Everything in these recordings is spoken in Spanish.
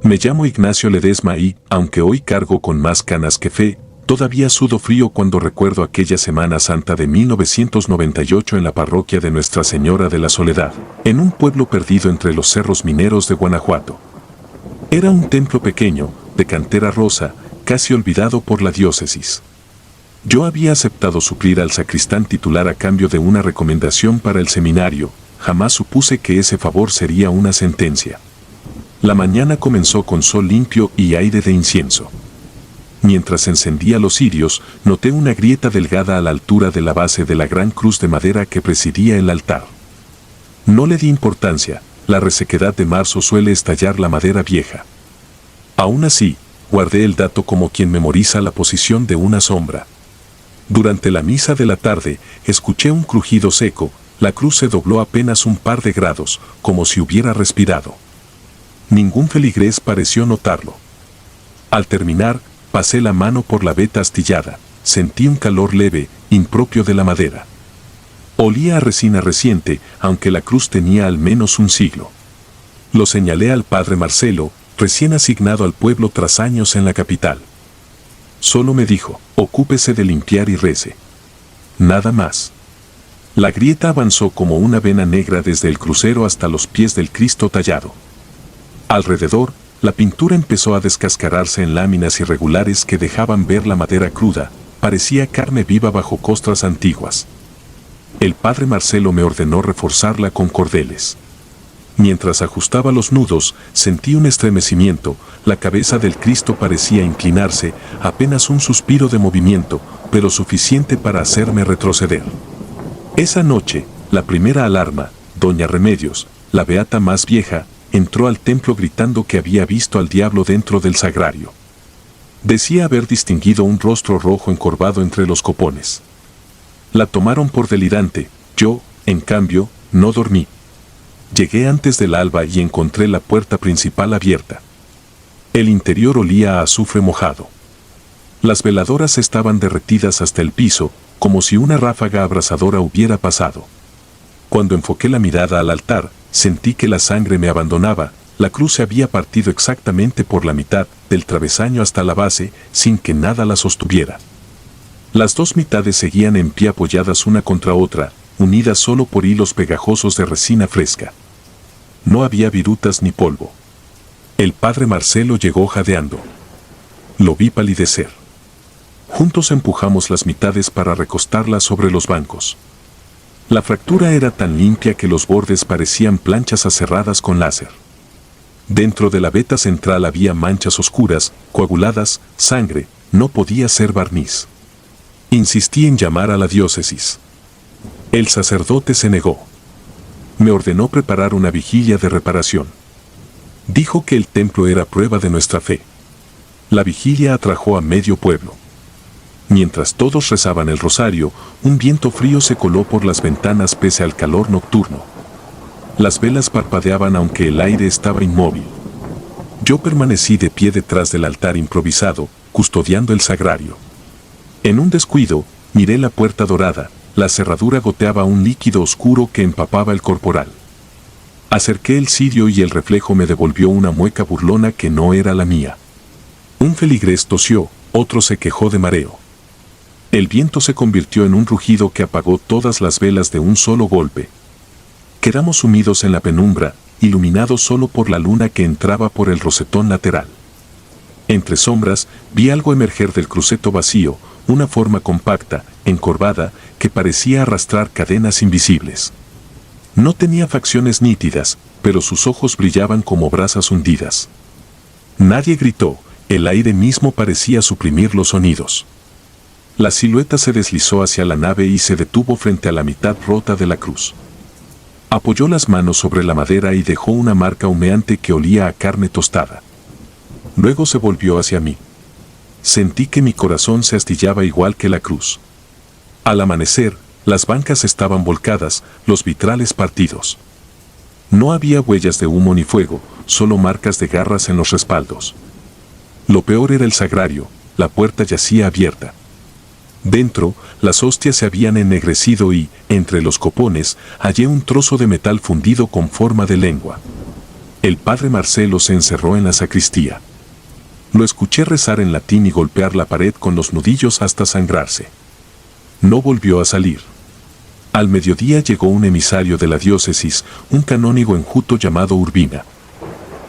Me llamo Ignacio Ledesma y, aunque hoy cargo con más canas que fe, todavía sudo frío cuando recuerdo aquella Semana Santa de 1998 en la parroquia de Nuestra Señora de la Soledad, en un pueblo perdido entre los cerros mineros de Guanajuato. Era un templo pequeño, de cantera rosa, casi olvidado por la diócesis. Yo había aceptado suplir al sacristán titular a cambio de una recomendación para el seminario, jamás supuse que ese favor sería una sentencia. La mañana comenzó con sol limpio y aire de incienso. Mientras encendía los cirios, noté una grieta delgada a la altura de la base de la gran cruz de madera que presidía el altar. No le di importancia, la resequedad de marzo suele estallar la madera vieja. Aún así, guardé el dato como quien memoriza la posición de una sombra. Durante la misa de la tarde, escuché un crujido seco, la cruz se dobló apenas un par de grados, como si hubiera respirado. Ningún feligrés pareció notarlo. Al terminar, pasé la mano por la veta astillada, sentí un calor leve, impropio de la madera. Olía a resina reciente, aunque la cruz tenía al menos un siglo. Lo señalé al padre Marcelo, recién asignado al pueblo tras años en la capital. Solo me dijo, ocúpese de limpiar y rece. Nada más. La grieta avanzó como una vena negra desde el crucero hasta los pies del Cristo tallado. Alrededor, la pintura empezó a descascararse en láminas irregulares que dejaban ver la madera cruda, parecía carne viva bajo costras antiguas. El padre Marcelo me ordenó reforzarla con cordeles. Mientras ajustaba los nudos, sentí un estremecimiento, la cabeza del Cristo parecía inclinarse, apenas un suspiro de movimiento, pero suficiente para hacerme retroceder. Esa noche, la primera alarma, doña Remedios, la beata más vieja, entró al templo gritando que había visto al diablo dentro del sagrario. Decía haber distinguido un rostro rojo encorvado entre los copones. La tomaron por delirante, yo, en cambio, no dormí. Llegué antes del alba y encontré la puerta principal abierta. El interior olía a azufre mojado. Las veladoras estaban derretidas hasta el piso, como si una ráfaga abrasadora hubiera pasado. Cuando enfoqué la mirada al altar, sentí que la sangre me abandonaba, la cruz se había partido exactamente por la mitad, del travesaño hasta la base, sin que nada la sostuviera. Las dos mitades seguían en pie apoyadas una contra otra, unidas solo por hilos pegajosos de resina fresca. No había virutas ni polvo. El padre Marcelo llegó jadeando. Lo vi palidecer. Juntos empujamos las mitades para recostarlas sobre los bancos. La fractura era tan limpia que los bordes parecían planchas aserradas con láser. Dentro de la veta central había manchas oscuras, coaguladas, sangre, no podía ser barniz. Insistí en llamar a la diócesis. El sacerdote se negó. Me ordenó preparar una vigilia de reparación. Dijo que el templo era prueba de nuestra fe. La vigilia atrajo a medio pueblo. Mientras todos rezaban el rosario, un viento frío se coló por las ventanas pese al calor nocturno. Las velas parpadeaban aunque el aire estaba inmóvil. Yo permanecí de pie detrás del altar improvisado, custodiando el sagrario. En un descuido, miré la puerta dorada, la cerradura goteaba un líquido oscuro que empapaba el corporal. Acerqué el cirio y el reflejo me devolvió una mueca burlona que no era la mía. Un feligrés tosió, otro se quejó de mareo. El viento se convirtió en un rugido que apagó todas las velas de un solo golpe. Quedamos sumidos en la penumbra, iluminados solo por la luna que entraba por el rosetón lateral. Entre sombras, vi algo emerger del cruceto vacío, una forma compacta, encorvada, que parecía arrastrar cadenas invisibles. No tenía facciones nítidas, pero sus ojos brillaban como brasas hundidas. Nadie gritó, el aire mismo parecía suprimir los sonidos. La silueta se deslizó hacia la nave y se detuvo frente a la mitad rota de la cruz. Apoyó las manos sobre la madera y dejó una marca humeante que olía a carne tostada. Luego se volvió hacia mí. Sentí que mi corazón se astillaba igual que la cruz. Al amanecer, las bancas estaban volcadas, los vitrales partidos. No había huellas de humo ni fuego, solo marcas de garras en los respaldos. Lo peor era el sagrario, la puerta yacía abierta. Dentro, las hostias se habían ennegrecido y, entre los copones, hallé un trozo de metal fundido con forma de lengua. El padre Marcelo se encerró en la sacristía. Lo escuché rezar en latín y golpear la pared con los nudillos hasta sangrarse. No volvió a salir. Al mediodía llegó un emisario de la diócesis, un canónigo enjuto llamado Urbina.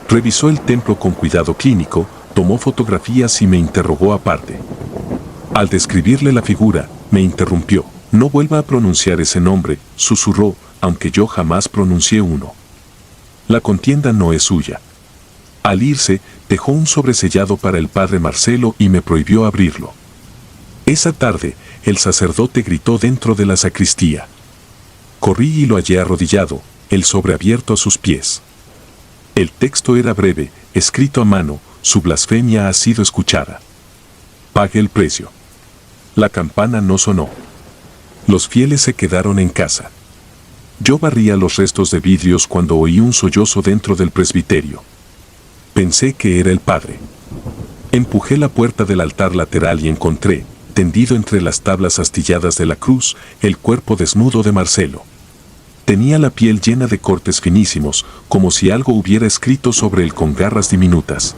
Revisó el templo con cuidado clínico, tomó fotografías y me interrogó aparte. Al describirle la figura, me interrumpió. No vuelva a pronunciar ese nombre, susurró, aunque yo jamás pronuncié uno. La contienda no es suya. Al irse, dejó un sobresellado para el padre Marcelo y me prohibió abrirlo. Esa tarde, el sacerdote gritó dentro de la sacristía. Corrí y lo hallé arrodillado, el sobre abierto a sus pies. El texto era breve, escrito a mano, su blasfemia ha sido escuchada. Pague el precio. La campana no sonó. Los fieles se quedaron en casa. Yo barría los restos de vidrios cuando oí un sollozo dentro del presbiterio. Pensé que era el padre. Empujé la puerta del altar lateral y encontré, tendido entre las tablas astilladas de la cruz, el cuerpo desnudo de Marcelo. Tenía la piel llena de cortes finísimos, como si algo hubiera escrito sobre él con garras diminutas.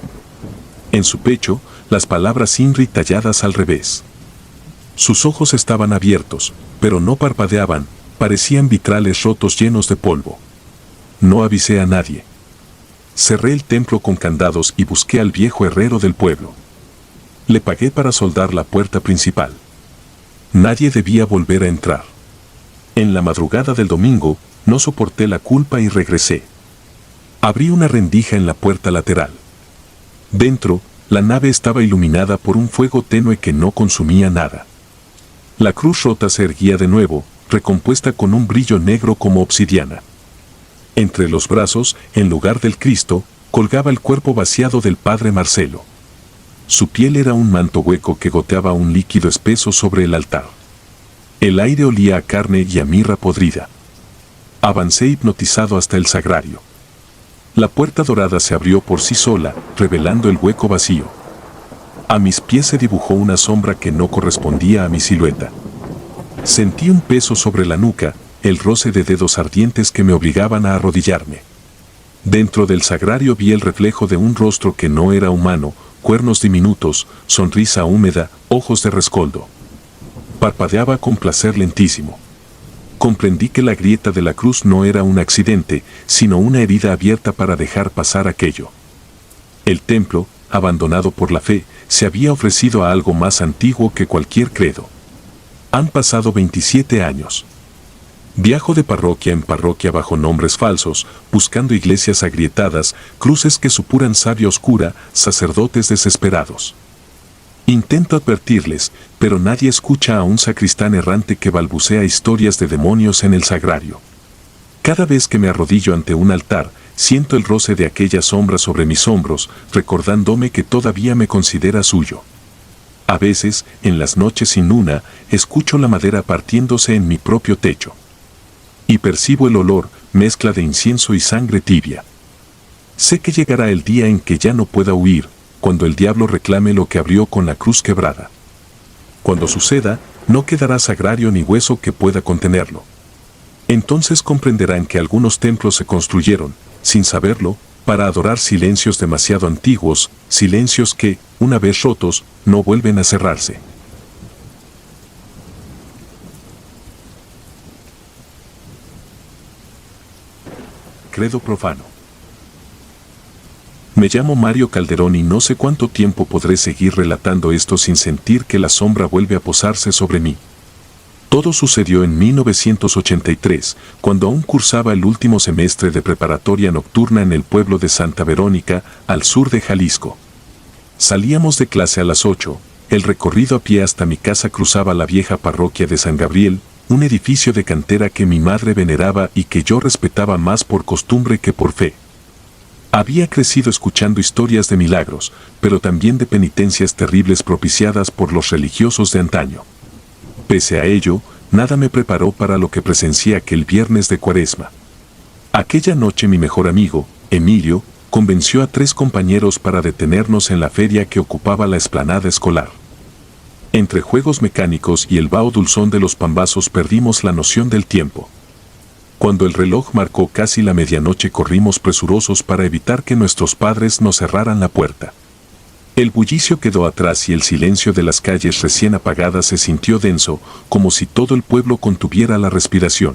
En su pecho, las palabras INRI talladas al revés. Sus ojos estaban abiertos, pero no parpadeaban, parecían vitrales rotos llenos de polvo. No avisé a nadie. Cerré el templo con candados y busqué al viejo herrero del pueblo. Le pagué para soldar la puerta principal. Nadie debía volver a entrar. En la madrugada del domingo, no soporté la culpa y regresé. Abrí una rendija en la puerta lateral. Dentro, la nave estaba iluminada por un fuego tenue que no consumía nada. La cruz rota se erguía de nuevo, recompuesta con un brillo negro como obsidiana. Entre los brazos, en lugar del Cristo, colgaba el cuerpo vaciado del padre Marcelo. Su piel era un manto hueco que goteaba un líquido espeso sobre el altar. El aire olía a carne y a mirra podrida. Avancé hipnotizado hasta el sagrario. La puerta dorada se abrió por sí sola, revelando el hueco vacío. A mis pies se dibujó una sombra que no correspondía a mi silueta. Sentí un peso sobre la nuca, el roce de dedos ardientes que me obligaban a arrodillarme. Dentro del sagrario vi el reflejo de un rostro que no era humano, cuernos diminutos, sonrisa húmeda, ojos de rescoldo. Parpadeaba con placer lentísimo. Comprendí que la grieta de la cruz no era un accidente, sino una herida abierta para dejar pasar aquello. El templo, abandonado por la fe, se había ofrecido a algo más antiguo que cualquier credo. Han pasado 27 años. Viajo de parroquia en parroquia bajo nombres falsos, buscando iglesias agrietadas, cruces que supuran savia oscura, sacerdotes desesperados. Intento advertirles, pero nadie escucha a un sacristán errante que balbucea historias de demonios en el sagrario. Cada vez que me arrodillo ante un altar, siento el roce de aquella sombra sobre mis hombros, recordándome que todavía me considera suyo. A veces, en las noches sin luna, escucho la madera partiéndose en mi propio techo. Y percibo el olor, mezcla de incienso y sangre tibia. Sé que llegará el día en que ya no pueda huir, cuando el diablo reclame lo que abrió con la cruz quebrada. Cuando suceda, no quedará sagrario ni hueso que pueda contenerlo. Entonces comprenderán que algunos templos se construyeron, sin saberlo, para adorar silencios demasiado antiguos, silencios que, una vez rotos, no vuelven a cerrarse. Credo profano. Me llamo Mario Calderón y no sé cuánto tiempo podré seguir relatando esto sin sentir que la sombra vuelve a posarse sobre mí. Todo sucedió en 1983, cuando aún cursaba el último semestre de preparatoria nocturna en el pueblo de Santa Verónica, al sur de Jalisco. Salíamos de clase a las 8, el recorrido a pie hasta mi casa cruzaba la vieja parroquia de San Gabriel, un edificio de cantera que mi madre veneraba y que yo respetaba más por costumbre que por fe. Había crecido escuchando historias de milagros, pero también de penitencias terribles propiciadas por los religiosos de antaño. Pese a ello, nada me preparó para lo que presencié aquel viernes de Cuaresma. Aquella noche mi mejor amigo, Emilio, convenció a 3 compañeros para detenernos en la feria que ocupaba la explanada escolar. Entre juegos mecánicos y el vaho dulzón de los pambazos perdimos la noción del tiempo. Cuando el reloj marcó casi la medianoche corrimos presurosos para evitar que nuestros padres nos cerraran la puerta. El bullicio quedó atrás y el silencio de las calles recién apagadas se sintió denso, como si todo el pueblo contuviera la respiración.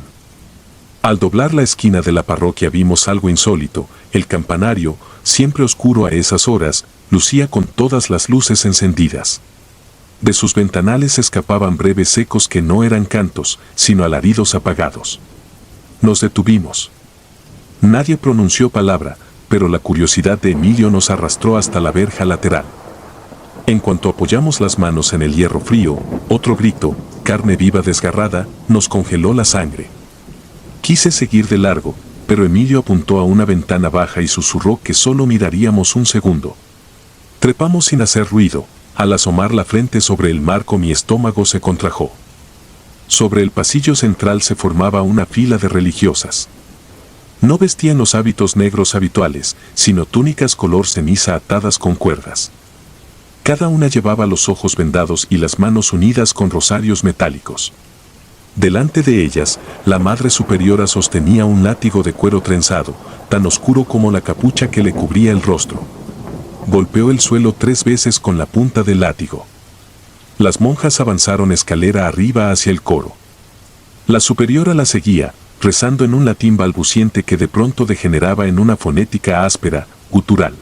Al doblar la esquina de la parroquia vimos algo insólito: el campanario, siempre oscuro a esas horas, lucía con todas las luces encendidas. De sus ventanales escapaban breves ecos que no eran cantos, sino alaridos apagados. Nos detuvimos. Nadie pronunció palabra, pero la curiosidad de Emilio nos arrastró hasta la verja lateral. En cuanto apoyamos las manos en el hierro frío, otro grito, carne viva desgarrada, nos congeló la sangre. Quise seguir de largo, pero Emilio apuntó a una ventana baja y susurró que solo miraríamos un segundo. Trepamos sin hacer ruido. Al asomar la frente sobre el marco mi estómago se contrajo. Sobre el pasillo central se formaba una fila de religiosas. No vestían los hábitos negros habituales, sino túnicas color ceniza atadas con cuerdas. Cada una llevaba los ojos vendados y las manos unidas con rosarios metálicos. Delante de ellas, la Madre Superiora sostenía un látigo de cuero trenzado, tan oscuro como la capucha que le cubría el rostro. Golpeó el suelo 3 veces con la punta del látigo. Las monjas avanzaron escalera arriba hacia el coro. La superiora la seguía, rezando en un latín balbuciente que de pronto degeneraba en una fonética áspera, gutural.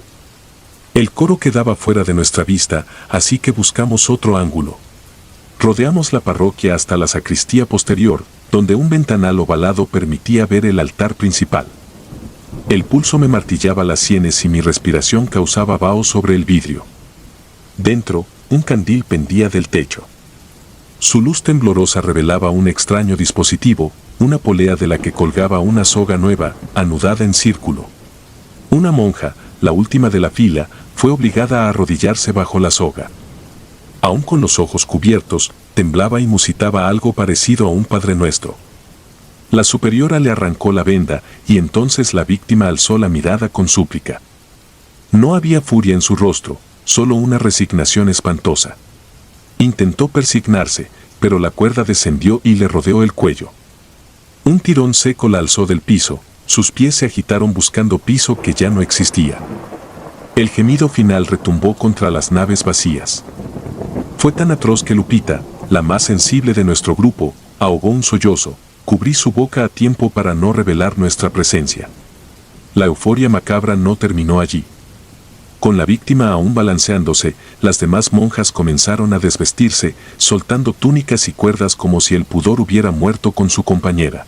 El coro quedaba fuera de nuestra vista, así que buscamos otro ángulo. Rodeamos la parroquia hasta la sacristía posterior, donde un ventanal ovalado permitía ver el altar principal. El pulso me martillaba las sienes y mi respiración causaba vaho sobre el vidrio. Dentro, un candil pendía del techo. Su luz temblorosa revelaba un extraño dispositivo, una polea de la que colgaba una soga nueva, anudada en círculo. Una monja, la última de la fila, fue obligada a arrodillarse bajo la soga. Aún con los ojos cubiertos, temblaba y musitaba algo parecido a un Padre Nuestro. La superiora le arrancó la venda y entonces la víctima alzó la mirada con súplica. No había furia en su rostro, solo una resignación espantosa. Intentó persignarse, pero la cuerda descendió y le rodeó el cuello. Un tirón seco la alzó del piso, sus pies se agitaron buscando piso que ya no existía. El gemido final retumbó contra las naves vacías. Fue tan atroz que Lupita, la más sensible de nuestro grupo, ahogó un sollozo. Cubrí su boca a tiempo para no revelar nuestra presencia. La euforia macabra no terminó allí. Con la víctima aún balanceándose, las demás monjas comenzaron a desvestirse, soltando túnicas y cuerdas como si el pudor hubiera muerto con su compañera.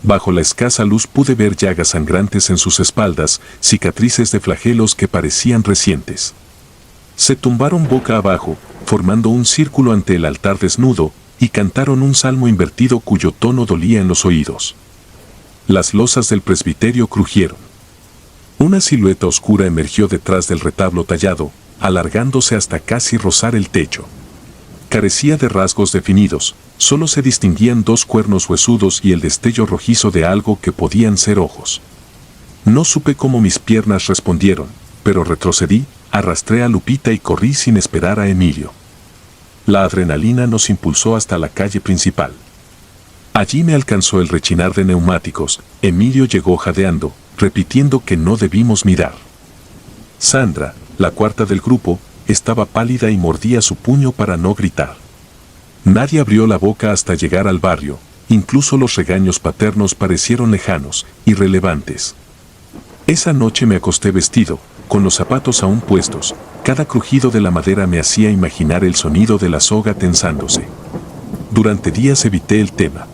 Bajo la escasa luz pude ver llagas sangrantes en sus espaldas, cicatrices de flagelos que parecían recientes. Se tumbaron boca abajo, formando un círculo ante el altar desnudo, y cantaron un salmo invertido cuyo tono dolía en los oídos. Las losas del presbiterio crujieron. Una silueta oscura emergió detrás del retablo tallado, alargándose hasta casi rozar el techo. Carecía de rasgos definidos, solo se distinguían 2 cuernos huesudos y el destello rojizo de algo que podían ser ojos. No supe cómo mis piernas respondieron, pero retrocedí, arrastré a Lupita y corrí sin esperar a Emilio. La adrenalina nos impulsó hasta la calle principal. Allí me alcanzó el rechinar de neumáticos. Emilio llegó jadeando, repitiendo que no debimos mirar. Sandra, la cuarta del grupo, estaba pálida y mordía su puño para no gritar. Nadie abrió la boca hasta llegar al barrio, incluso los regaños paternos parecieron lejanos, irrelevantes. Esa noche me acosté vestido, con los zapatos aún puestos. Cada crujido de la madera me hacía imaginar el sonido de la soga tensándose. Durante días evité el tema.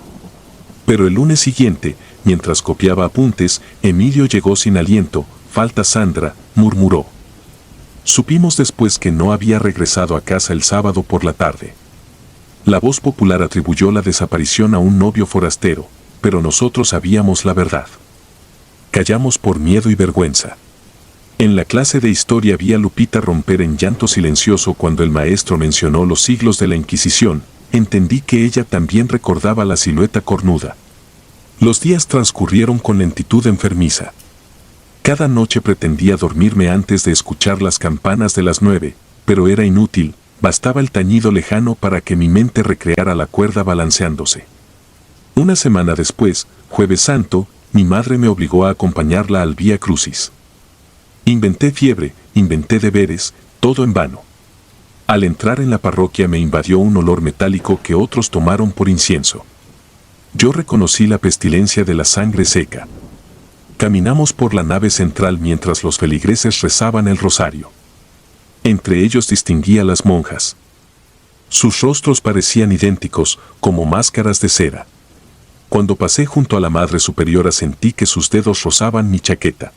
Pero el lunes siguiente, mientras copiaba apuntes, Emilio llegó sin aliento. «Falta Sandra», murmuró. Supimos después que no había regresado a casa el sábado por la tarde. La voz popular atribuyó la desaparición a un novio forastero, pero nosotros sabíamos la verdad. Callamos por miedo y vergüenza. En la clase de historia vi a Lupita romper en llanto silencioso cuando el maestro mencionó los siglos de la Inquisición. Entendí que ella también recordaba la silueta cornuda. Los días transcurrieron con lentitud enfermiza. Cada noche pretendía dormirme antes de escuchar las campanas de las 9, pero era inútil, bastaba el tañido lejano para que mi mente recreara la cuerda balanceándose. Una semana después, Jueves Santo, mi madre me obligó a acompañarla al Vía Crucis. Inventé fiebre, inventé deberes, todo en vano. Al entrar en la parroquia me invadió un olor metálico que otros tomaron por incienso. Yo reconocí la pestilencia de la sangre seca. Caminamos por la nave central mientras los feligreses rezaban el rosario. Entre ellos distinguí a las monjas. Sus rostros parecían idénticos, como máscaras de cera. Cuando pasé junto a la Madre Superiora sentí que sus dedos rozaban mi chaqueta.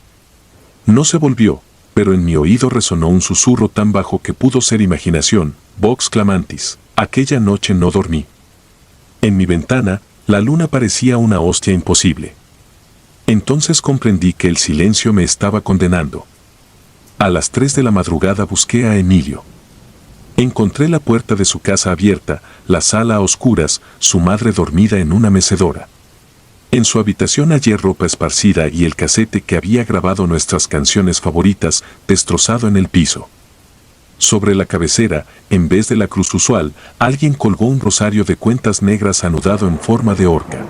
No se volvió, pero en mi oído resonó un susurro tan bajo que pudo ser imaginación, vox clamantis. Aquella noche no dormí. En mi ventana, la luna parecía una hostia imposible. Entonces comprendí que el silencio me estaba condenando. A las 3 de la madrugada busqué a Emilio. Encontré la puerta de su casa abierta, la sala a oscuras, su madre dormida en una mecedora. En su habitación hallé ropa esparcida y el casete que había grabado nuestras canciones favoritas, destrozado en el piso. Sobre la cabecera, en vez de la cruz usual, alguien colgó un rosario de cuentas negras anudado en forma de horca.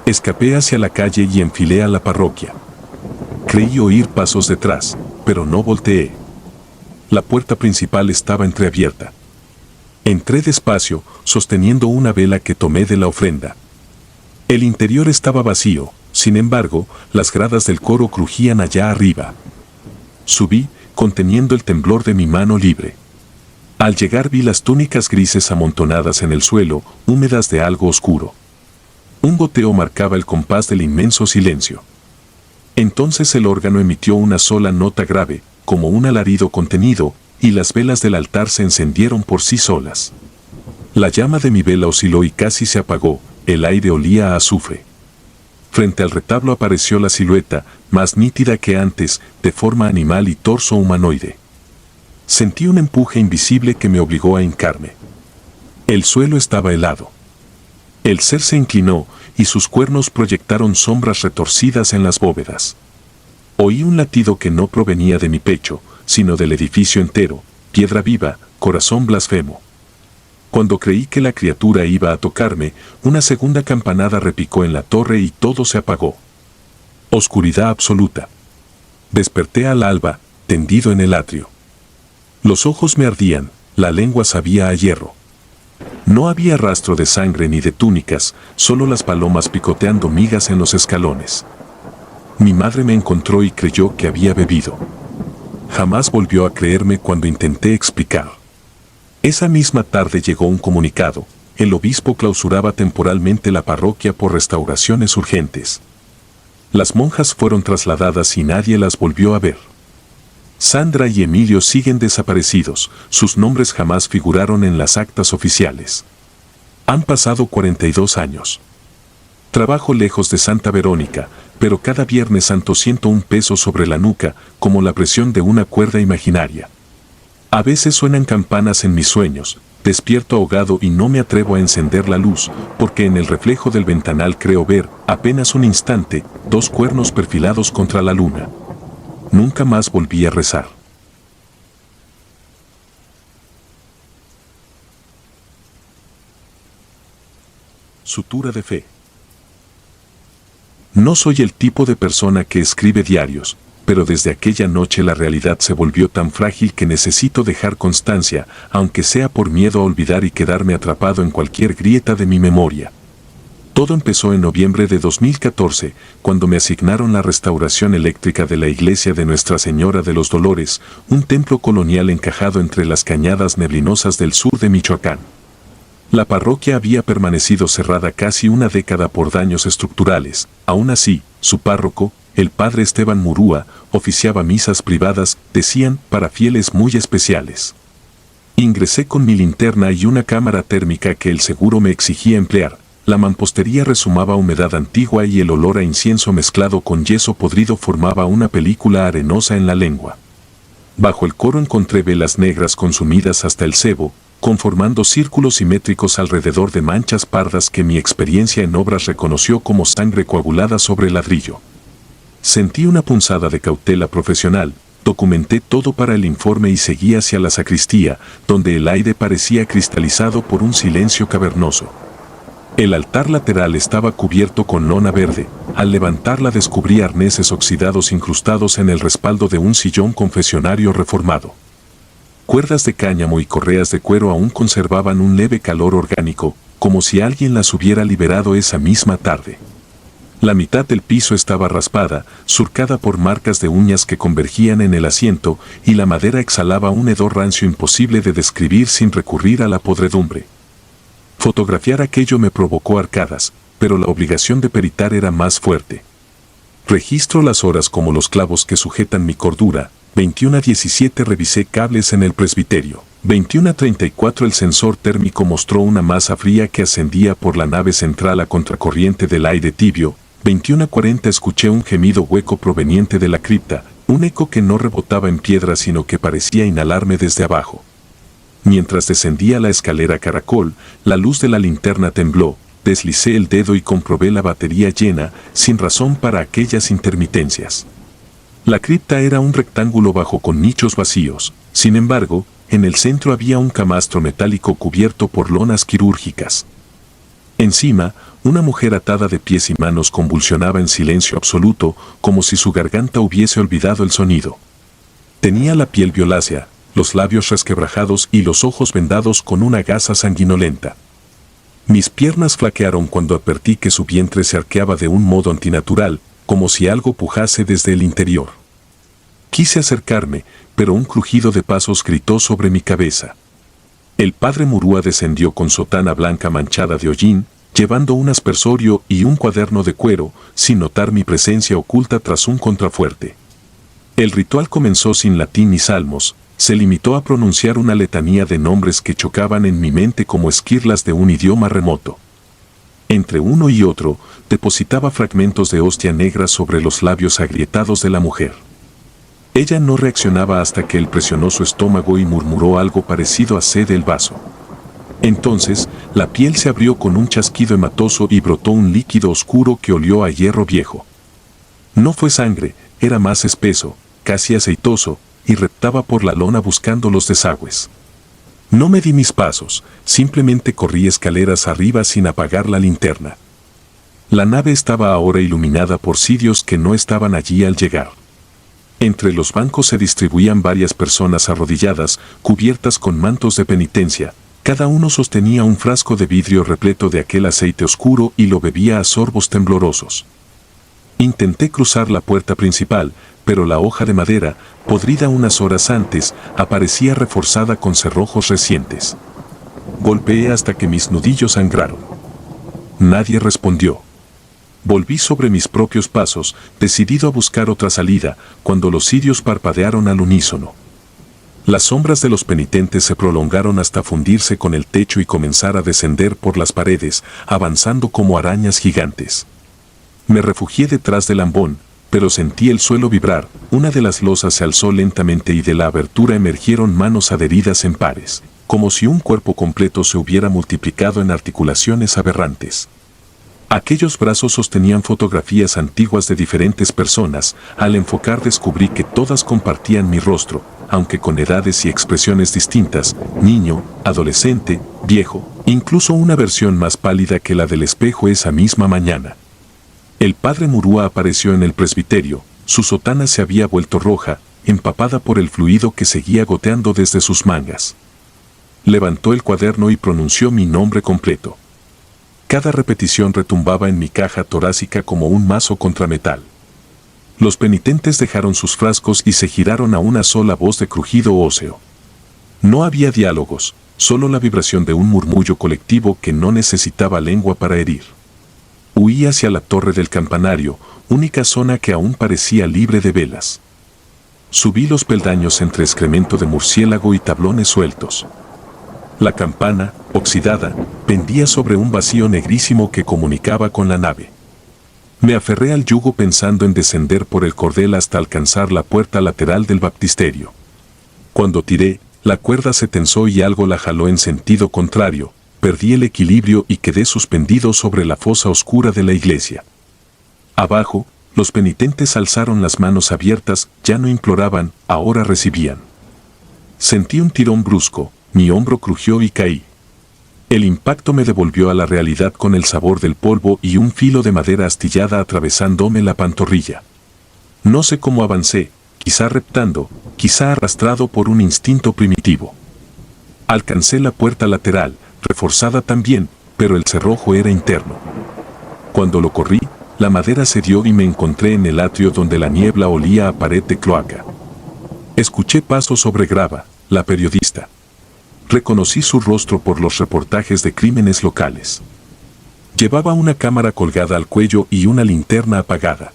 Escapé hacia la calle y enfilé a la parroquia. Creí oír pasos detrás, pero no volteé. La puerta principal estaba entreabierta. Entré despacio, sosteniendo una vela que tomé de la ofrenda. El interior estaba vacío, sin embargo, las gradas del coro crujían allá arriba. Subí, conteniendo el temblor de mi mano libre. Al llegar vi las túnicas grises amontonadas en el suelo, húmedas de algo oscuro. Un goteo marcaba el compás del inmenso silencio. Entonces el órgano emitió una sola nota grave, como un alarido contenido, y las velas del altar se encendieron por sí solas. La llama de mi vela osciló y casi se apagó, el aire olía a azufre. Frente al retablo apareció la silueta, más nítida que antes, de forma animal y torso humanoide. Sentí un empuje invisible que me obligó a hincarme. El suelo estaba helado. El ser se inclinó, y sus cuernos proyectaron sombras retorcidas en las bóvedas. Oí un latido que no provenía de mi pecho, sino del edificio entero, piedra viva, corazón blasfemo. Cuando creí que la criatura iba a tocarme, una segunda campanada repicó en la torre y todo se apagó. Oscuridad absoluta. Desperté al alba, tendido en el atrio. Los ojos me ardían, la lengua sabía a hierro. No había rastro de sangre ni de túnicas, solo las palomas picoteando migas en los escalones. Mi madre me encontró y creyó que había bebido. Jamás volvió a creerme cuando intenté explicar. Esa misma tarde llegó un comunicado. El obispo clausuraba temporalmente la parroquia por restauraciones urgentes. Las monjas fueron trasladadas y nadie las volvió a ver. Sandra y Emilio siguen desaparecidos, sus nombres jamás figuraron en las actas oficiales. Han pasado 42 años. Trabajo lejos de Santa Verónica, pero cada Viernes Santo siento un peso sobre la nuca, como la presión de una cuerda imaginaria. A veces suenan campanas en mis sueños, despierto ahogado y no me atrevo a encender la luz, porque en el reflejo del ventanal creo ver, apenas un instante, 2 cuernos perfilados contra la luna. Nunca más volví a rezar. Sutura de fe. No soy el tipo de persona que escribe diarios, pero desde aquella noche la realidad se volvió tan frágil que necesito dejar constancia, aunque sea por miedo a olvidar y quedarme atrapado en cualquier grieta de mi memoria. Todo empezó en noviembre de 2014, cuando me asignaron la restauración eléctrica de la iglesia de Nuestra Señora de los Dolores, un templo colonial encajado entre las cañadas neblinosas del sur de Michoacán. La parroquia había permanecido cerrada casi una década por daños estructurales. Aún así, su párroco, el padre Esteban Murúa, oficiaba misas privadas, decían, para fieles muy especiales. Ingresé con mi linterna y una cámara térmica que el seguro me exigía emplear. La mampostería resumaba humedad antigua y el olor a incienso mezclado con yeso podrido formaba una película arenosa en la lengua. Bajo el coro encontré velas negras consumidas hasta el sebo, conformando círculos simétricos alrededor de manchas pardas que mi experiencia en obras reconoció como sangre coagulada sobre ladrillo. Sentí una punzada de cautela profesional, documenté todo para el informe y seguí hacia la sacristía, donde el aire parecía cristalizado por un silencio cavernoso. El altar lateral estaba cubierto con lona verde. Al levantarla descubrí arneses oxidados incrustados en el respaldo de un sillón confesionario reformado. Cuerdas de cáñamo y correas de cuero aún conservaban un leve calor orgánico, como si alguien las hubiera liberado esa misma tarde. La mitad del piso estaba raspada, surcada por marcas de uñas que convergían en el asiento, y la madera exhalaba un hedor rancio imposible de describir sin recurrir a la podredumbre. Fotografiar aquello me provocó arcadas, pero la obligación de peritar era más fuerte. Registro las horas como los clavos que sujetan mi cordura. 21:17 revisé cables en el presbiterio. 21:34 el sensor térmico mostró una masa fría que ascendía por la nave central a contracorriente del aire tibio. 21:40 escuché un gemido hueco proveniente de la cripta, un eco que no rebotaba en piedra sino que parecía inhalarme desde abajo. Mientras descendía la escalera caracol, la luz de la linterna tembló, deslicé el dedo y comprobé la batería llena, sin razón para aquellas intermitencias. La cripta era un rectángulo bajo con nichos vacíos, sin embargo, en el centro había un camastro metálico cubierto por lonas quirúrgicas. Encima, una mujer atada de pies y manos convulsionaba en silencio absoluto, como si su garganta hubiese olvidado el sonido. Tenía la piel violácea, los labios resquebrajados y los ojos vendados con una gasa sanguinolenta. Mis piernas flaquearon cuando advertí que su vientre se arqueaba de un modo antinatural, como si algo pujase desde el interior. Quise acercarme, pero un crujido de pasos gritó sobre mi cabeza. El padre Murúa descendió con sotana blanca manchada de hollín, llevando un aspersorio y un cuaderno de cuero, sin notar mi presencia oculta tras un contrafuerte. El ritual comenzó sin latín ni salmos, se limitó a pronunciar una letanía de nombres que chocaban en mi mente como esquirlas de un idioma remoto. Entre uno y otro, depositaba fragmentos de hostia negra sobre los labios agrietados de la mujer. Ella no reaccionaba hasta que él presionó su estómago y murmuró algo parecido a "cede el vaso". Entonces, la piel se abrió con un chasquido hematoso y brotó un líquido oscuro que olió a hierro viejo. No fue sangre, era más espeso, casi aceitoso, y reptaba por la lona buscando los desagües. No medí mis pasos, simplemente corrí escaleras arriba sin apagar la linterna. La nave estaba ahora iluminada por cirios que no estaban allí al llegar. Entre los bancos se distribuían varias personas arrodilladas, cubiertas con mantos de penitencia. Cada uno sostenía un frasco de vidrio repleto de aquel aceite oscuro y lo bebía a sorbos temblorosos. Intenté cruzar la puerta principal, pero la hoja de madera, podrida unas horas antes, aparecía reforzada con cerrojos recientes. Golpeé hasta que mis nudillos sangraron. Nadie respondió. Volví sobre mis propios pasos, decidido a buscar otra salida, cuando los cirios parpadearon al unísono. Las sombras de los penitentes se prolongaron hasta fundirse con el techo y comenzar a descender por las paredes, avanzando como arañas gigantes. Me refugié detrás del ambón, pero sentí el suelo vibrar, una de las losas se alzó lentamente y de la abertura emergieron manos adheridas en pares, como si un cuerpo completo se hubiera multiplicado en articulaciones aberrantes. Aquellos brazos sostenían fotografías antiguas de diferentes personas. Al enfocar descubrí que todas compartían mi rostro, aunque con edades y expresiones distintas: niño, adolescente, viejo, incluso una versión más pálida que la del espejo esa misma mañana. El padre Murúa apareció en el presbiterio, su sotana se había vuelto roja, empapada por el fluido que seguía goteando desde sus mangas. Levantó el cuaderno y pronunció mi nombre completo. Cada repetición retumbaba en mi caja torácica como un mazo contra metal. Los penitentes dejaron sus frascos y se giraron a una sola voz de crujido óseo. No había diálogos, solo la vibración de un murmullo colectivo que no necesitaba lengua para herir. Huí hacia la torre del campanario, única zona que aún parecía libre de velas. Subí los peldaños entre excremento de murciélago y tablones sueltos. La campana, oxidada, pendía sobre un vacío negrísimo que comunicaba con la nave. Me aferré al yugo pensando en descender por el cordel hasta alcanzar la puerta lateral del baptisterio. Cuando tiré, la cuerda se tensó y algo la jaló en sentido contrario, perdí el equilibrio y quedé suspendido sobre la fosa oscura de la iglesia. Abajo, los penitentes alzaron las manos abiertas, ya no imploraban, ahora recibían. Sentí un tirón brusco, mi hombro crujió y caí. El impacto me devolvió a la realidad con el sabor del polvo y un filo de madera astillada atravesándome la pantorrilla. No sé cómo avancé, quizá reptando, quizá arrastrado por un instinto primitivo. Alcancé la puerta lateral, reforzada también, pero el cerrojo era interno. Cuando lo corrí, la madera cedió y me encontré en el atrio donde la niebla olía a pared de cloaca. Escuché pasos sobre Grava, la periodista. Reconocí su rostro por los reportajes de crímenes locales. Llevaba una cámara colgada al cuello y una linterna apagada.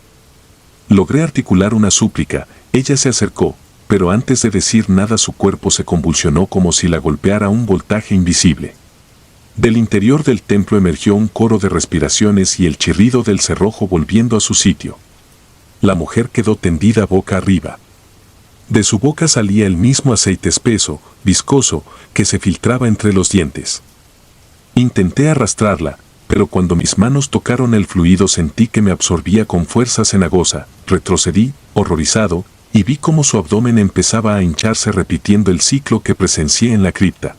Logré articular una súplica, ella se acercó, pero antes de decir nada su cuerpo se convulsionó como si la golpeara un voltaje invisible. Del interior del templo emergió un coro de respiraciones y el chirrido del cerrojo volviendo a su sitio. La mujer quedó tendida boca arriba. De su boca salía el mismo aceite espeso, viscoso, que se filtraba entre los dientes. Intenté arrastrarla, pero cuando mis manos tocaron el fluido sentí que me absorbía con fuerza cenagosa, retrocedí, horrorizado, y vi cómo su abdomen empezaba a hincharse repitiendo el ciclo que presencié en la cripta.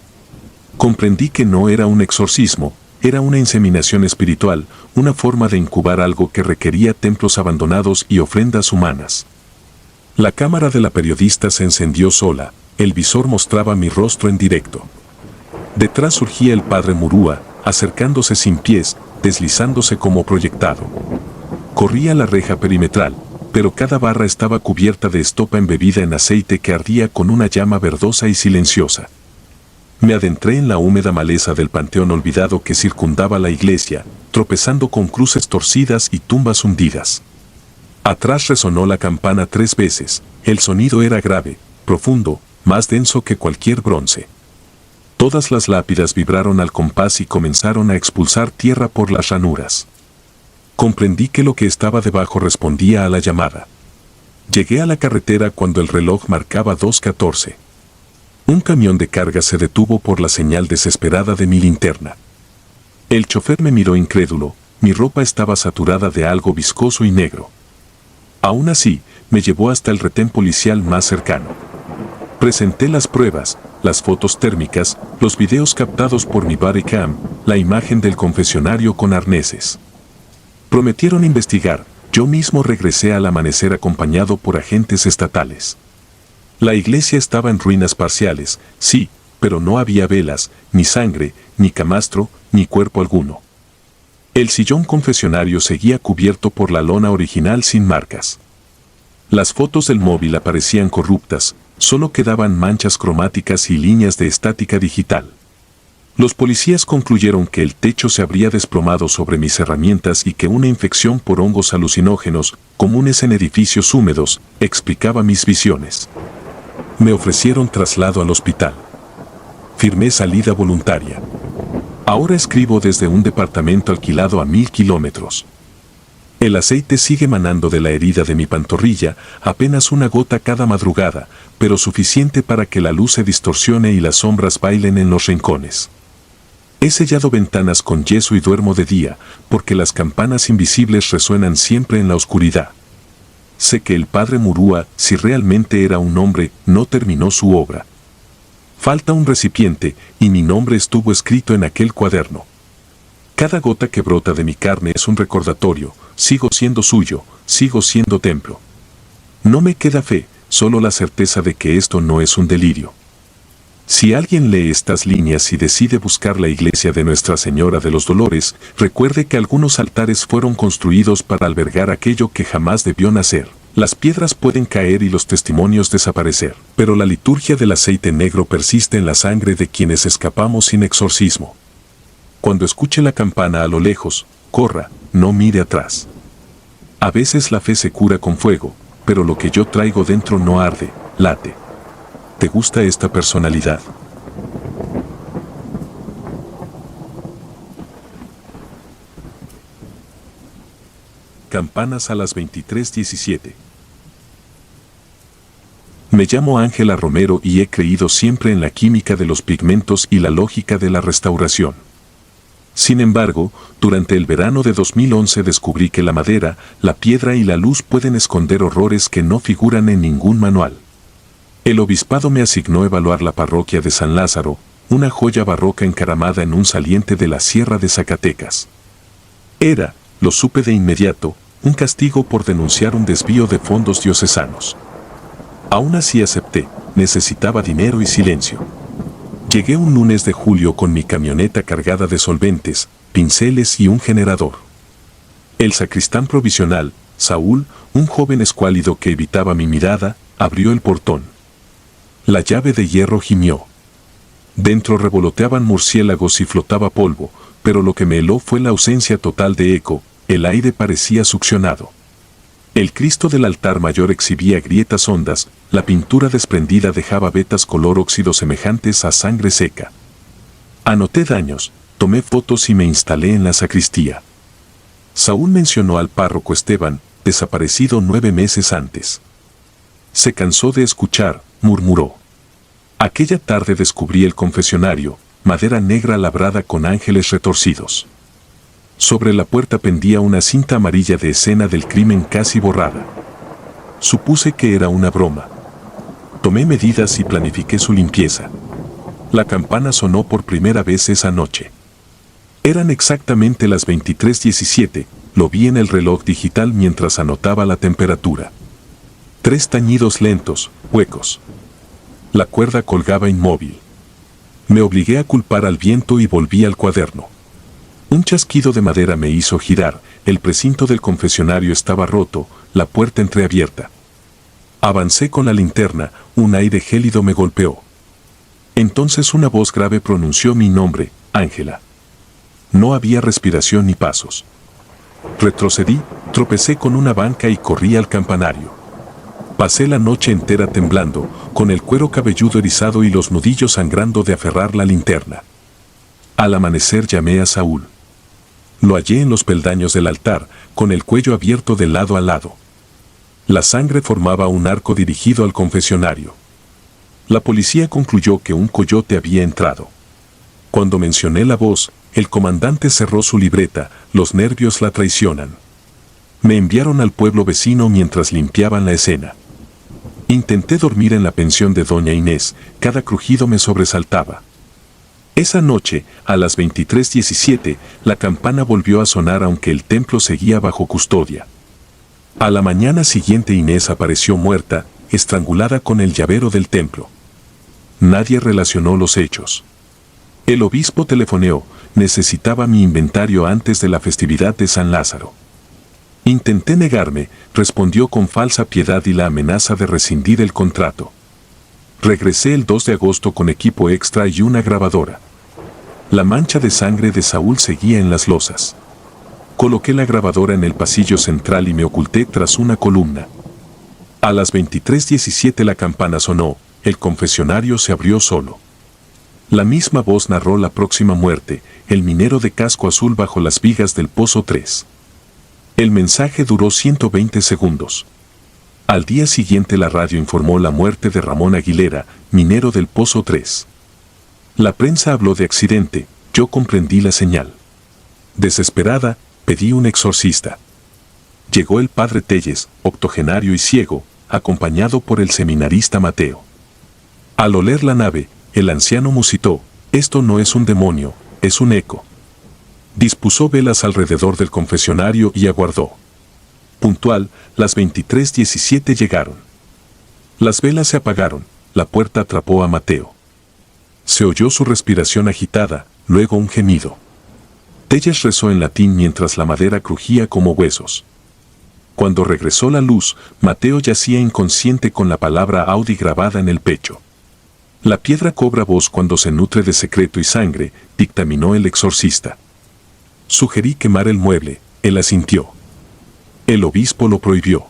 Comprendí que no era un exorcismo, era una inseminación espiritual, una forma de incubar algo que requería templos abandonados y ofrendas humanas. La cámara de la periodista se encendió sola, el visor mostraba mi rostro en directo. Detrás surgía el padre Murúa, acercándose sin pies, deslizándose como proyectado. Corría la reja perimetral, pero cada barra estaba cubierta de estopa embebida en aceite que ardía con una llama verdosa y silenciosa. Me adentré en la húmeda maleza del panteón olvidado que circundaba la iglesia, tropezando con cruces torcidas y tumbas hundidas. Atrás resonó la campana 3 veces, el sonido era grave, profundo, más denso que cualquier bronce. Todas las lápidas vibraron al compás y comenzaron a expulsar tierra por las ranuras. Comprendí que lo que estaba debajo respondía a la llamada. Llegué a la carretera cuando el reloj marcaba 2:14. Un camión de carga se detuvo por la señal desesperada de mi linterna. El chofer me miró incrédulo, mi ropa estaba saturada de algo viscoso y negro. Aún así, me llevó hasta el retén policial más cercano. Presenté las pruebas, las fotos térmicas, los videos captados por mi bodycam, la imagen del confesionario con arneses. Prometieron investigar, yo mismo regresé al amanecer acompañado por agentes estatales. La iglesia estaba en ruinas parciales, sí, pero no había velas, ni sangre, ni camastro, ni cuerpo alguno. El sillón confesionario seguía cubierto por la lona original sin marcas. Las fotos del móvil aparecían corruptas, solo quedaban manchas cromáticas y líneas de estática digital. Los policías concluyeron que el techo se habría desplomado sobre mis herramientas y que una infección por hongos alucinógenos, comunes en edificios húmedos, explicaba mis visiones. Me ofrecieron traslado al hospital. Firmé salida voluntaria. Ahora escribo desde un departamento alquilado a 1000 kilómetros. El aceite sigue manando de la herida de mi pantorrilla, apenas una gota cada madrugada, pero suficiente para que la luz se distorsione y las sombras bailen en los rincones. He sellado ventanas con yeso y duermo de día, porque las campanas invisibles resuenan siempre en la oscuridad. Sé que el padre Murúa, si realmente era un hombre, no terminó su obra. Falta un recipiente, y mi nombre estuvo escrito en aquel cuaderno. Cada gota que brota de mi carne es un recordatorio, sigo siendo suyo, sigo siendo templo. No me queda fe, solo la certeza de que esto no es un delirio. Si alguien lee estas líneas y decide buscar la iglesia de Nuestra Señora de los Dolores, recuerde que algunos altares fueron construidos para albergar aquello que jamás debió nacer. Las piedras pueden caer y los testimonios desaparecer, pero la liturgia del aceite negro persiste en la sangre de quienes escapamos sin exorcismo. Cuando escuche la campana a lo lejos, corra, no mire atrás. A veces la fe se cura con fuego, pero lo que yo traigo dentro no arde, late. ¿Te gusta esta personalidad? Campanas a las 23:17. Me llamo Ángela Romero y he creído siempre en la química de los pigmentos y la lógica de la restauración. Sin embargo, durante el verano de 2011 descubrí que la madera, la piedra y la luz pueden esconder horrores que no figuran en ningún manual. El obispado me asignó evaluar la parroquia de San Lázaro, una joya barroca encaramada en un saliente de la Sierra de Zacatecas. Era, lo supe de inmediato, un castigo por denunciar un desvío de fondos diocesanos. Aún así acepté, necesitaba dinero y silencio. Llegué un lunes de julio con mi camioneta cargada de solventes, pinceles y un generador. El sacristán provisional, Saúl, un joven escuálido que evitaba mi mirada, abrió el portón. La llave de hierro gimió. Dentro revoloteaban murciélagos y flotaba polvo, pero lo que me heló fue la ausencia total de eco, el aire parecía succionado. El Cristo del altar mayor exhibía grietas hondas, la pintura desprendida dejaba vetas color óxido semejantes a sangre seca. Anoté daños, tomé fotos y me instalé en la sacristía. Saúl mencionó al párroco Esteban, desaparecido 9 meses antes. Se cansó de escuchar, murmuró. Aquella tarde descubrí el confesionario, madera negra labrada con ángeles retorcidos. Sobre la puerta pendía una cinta amarilla de escena del crimen casi borrada. Supuse que era una broma. Tomé medidas y planifiqué su limpieza. La campana sonó por primera vez esa noche. Eran exactamente las 23:17, lo vi en el reloj digital mientras anotaba la temperatura. 3 tañidos lentos, huecos. La cuerda colgaba inmóvil. Me obligué a culpar al viento y volví al cuaderno. Un chasquido de madera me hizo girar, el precinto del confesionario estaba roto, la puerta entreabierta. Avancé con la linterna, un aire gélido me golpeó. Entonces una voz grave pronunció mi nombre, Ángela. No había respiración ni pasos. Retrocedí, tropecé con una banca y corrí al campanario. Pasé la noche entera temblando, con el cuero cabelludo erizado y los nudillos sangrando de aferrar la linterna. Al amanecer llamé a Saúl. Lo hallé en los peldaños del altar, con el cuello abierto de lado a lado. La sangre formaba un arco dirigido al confesionario. La policía concluyó que un coyote había entrado. Cuando mencioné la voz, el comandante cerró su libreta, los nervios la traicionan. Me enviaron al pueblo vecino mientras limpiaban la escena. Intenté dormir en la pensión de doña Inés, cada crujido me sobresaltaba. Esa noche, a las 23:17, la campana volvió a sonar aunque el templo seguía bajo custodia. A la mañana siguiente Inés apareció muerta, estrangulada con el llavero del templo. Nadie relacionó los hechos. El obispo telefoneó, necesitaba mi inventario antes de la festividad de San Lázaro. Intenté negarme, respondió con falsa piedad y la amenaza de rescindir el contrato. Regresé el 2 de agosto con equipo extra y una grabadora. La mancha de sangre de Saúl seguía en las losas. Coloqué la grabadora en el pasillo central y me oculté tras una columna. A las 23:17 la campana sonó, el confesionario se abrió solo. La misma voz narró la próxima muerte, el minero de casco azul bajo las vigas del Pozo 3. El mensaje duró 120 segundos. Al día siguiente la radio informó la muerte de Ramón Aguilera, minero del Pozo 3. La prensa habló de accidente, yo comprendí la señal. Desesperada, pedí un exorcista. Llegó el padre Telles, octogenario y ciego, acompañado por el seminarista Mateo. Al oler la nave, el anciano musitó, esto no es un demonio, es un eco. Dispuso velas alrededor del confesionario y aguardó. Puntual, las 23:17 llegaron. Las velas se apagaron, la puerta atrapó a Mateo. Se oyó su respiración agitada, luego un gemido. Telles rezó en latín mientras la madera crujía como huesos. Cuando regresó la luz, Mateo yacía inconsciente con la palabra Audi grabada en el pecho. La piedra cobra voz cuando se nutre de secreto y sangre, dictaminó el exorcista. Sugerí quemar el mueble, él asintió. El obispo lo prohibió.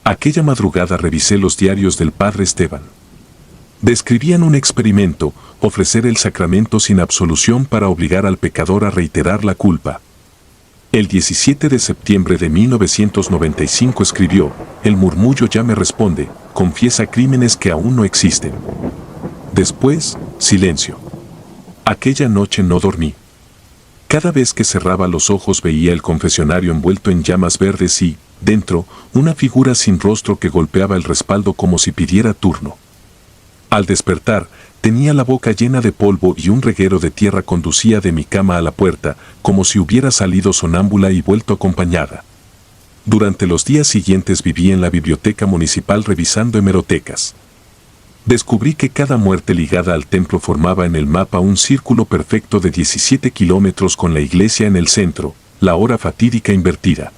Aquella madrugada revisé los diarios del padre Esteban. Describían un experimento, ofrecer el sacramento sin absolución para obligar al pecador a reiterar la culpa. El 17 de septiembre de 1995 escribió, el murmullo ya me responde, confiesa crímenes que aún no existen. Después, silencio. Aquella noche no dormí. Cada vez que cerraba los ojos veía el confesionario envuelto en llamas verdes y, dentro, una figura sin rostro que golpeaba el respaldo como si pidiera turno. Al despertar, Tenía la boca llena de polvo y un reguero de tierra conducía de mi cama a la puerta, como si hubiera salido sonámbula y vuelto acompañada. Durante los días siguientes viví en la biblioteca municipal revisando hemerotecas. Descubrí que cada muerte ligada al templo formaba en el mapa un círculo perfecto de 17 kilómetros con la iglesia en el centro, la hora fatídica invertida.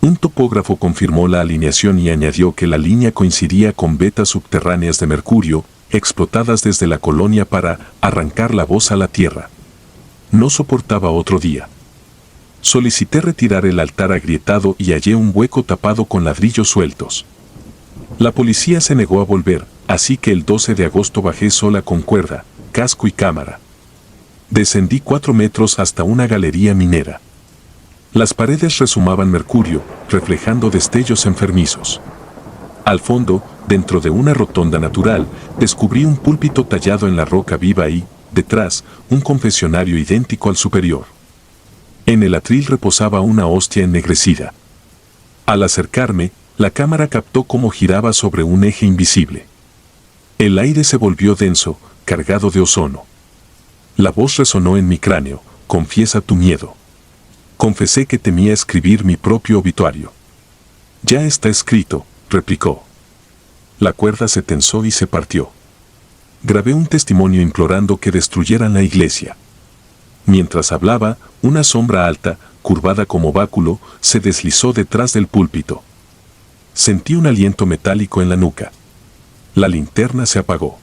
Un topógrafo confirmó la alineación y añadió que la línea coincidía con vetas subterráneas de mercurio, explotadas desde la colonia para arrancar la voz a la tierra. No soportaba otro día. Solicité retirar el altar agrietado y hallé un hueco tapado con ladrillos sueltos. La policía se negó a volver, así que el 12 de agosto bajé sola con cuerda, casco y cámara. Descendí 4 metros hasta una galería minera. Las paredes rezumaban mercurio, reflejando destellos enfermizos. Al fondo, dentro de una rotonda natural, descubrí un púlpito tallado en la roca viva y, detrás, un confesionario idéntico al superior. En el atril reposaba una hostia ennegrecida. Al acercarme, la cámara captó cómo giraba sobre un eje invisible. El aire se volvió denso, cargado de ozono. La voz resonó en mi cráneo: confiesa tu miedo. Confesé que temía escribir mi propio obituario. Ya está escrito, replicó. La cuerda se tensó y se partió. Grabé un testimonio implorando que destruyeran la iglesia. Mientras hablaba, una sombra alta, curvada como báculo, se deslizó detrás del púlpito. Sentí un aliento metálico en la nuca. La linterna se apagó.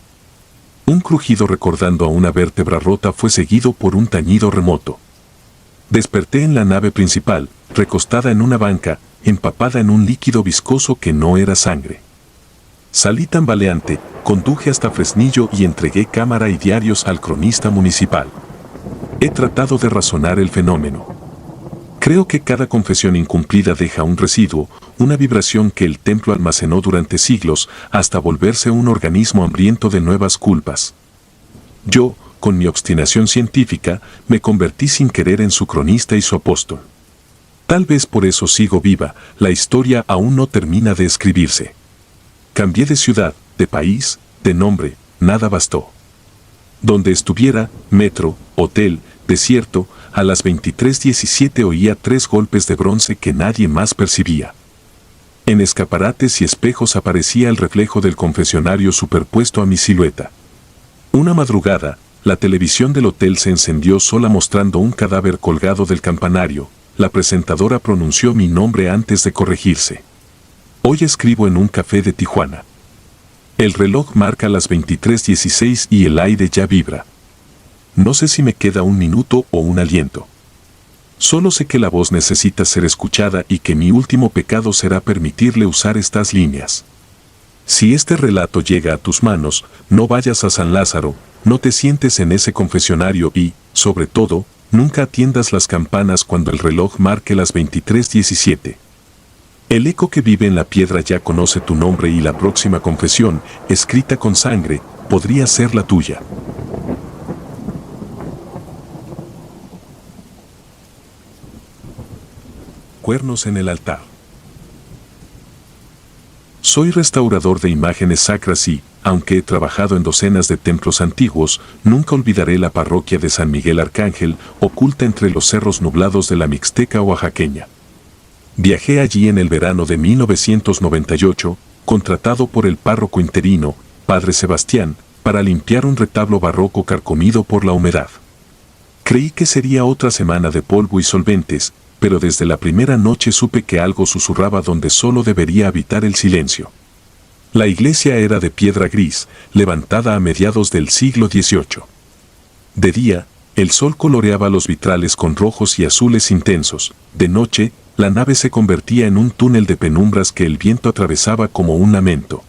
Un crujido recordando a una vértebra rota fue seguido por un tañido remoto. Desperté en la nave principal, recostada en una banca, empapada en un líquido viscoso que no era sangre. Salí tambaleante, conduje hasta Fresnillo y entregué cámara y diarios al cronista municipal. He tratado de razonar el fenómeno. Creo que cada confesión incumplida deja un residuo, una vibración que el templo almacenó durante siglos hasta volverse un organismo hambriento de nuevas culpas. Yo, con mi obstinación científica, me convertí sin querer en su cronista y su apóstol. Tal vez por eso sigo viva, la historia aún no termina de escribirse. Cambié de ciudad, de país, de nombre, nada bastó. Donde estuviera, metro, hotel, desierto, a las 23:17 oía 3 golpes de bronce que nadie más percibía. En escaparates y espejos aparecía el reflejo del confesionario superpuesto a mi silueta. Una madrugada, la televisión del hotel se encendió sola mostrando un cadáver colgado del campanario. La presentadora pronunció mi nombre antes de corregirse. Hoy escribo en un café de Tijuana. El reloj marca las 23:16 y el aire ya vibra. No sé si me queda un minuto o un aliento. Solo sé que la voz necesita ser escuchada y que mi último pecado será permitirle usar estas líneas. Si este relato llega a tus manos, no vayas a San Lázaro, no te sientes en ese confesionario y, sobre todo, nunca atiendas las campanas cuando el reloj marque las 23:17. El eco que vive en la piedra ya conoce tu nombre y la próxima confesión, escrita con sangre, podría ser la tuya. Cuernos en el altar. Soy restaurador de imágenes sacras y, aunque he trabajado en docenas de templos antiguos, nunca olvidaré la parroquia de San Miguel Arcángel, oculta entre los cerros nublados de la Mixteca oaxaqueña. Viajé allí en el verano de 1998, contratado por el párroco interino, Padre Sebastián, para limpiar un retablo barroco carcomido por la humedad. Creí que sería otra semana de polvo y solventes, pero desde la primera noche supe que algo susurraba donde solo debería habitar el silencio. La iglesia era de piedra gris, levantada a mediados del siglo XVIII. De día, el sol coloreaba los vitrales con rojos y azules intensos. De noche, la nave se convertía en un túnel de penumbras que el viento atravesaba como un lamento.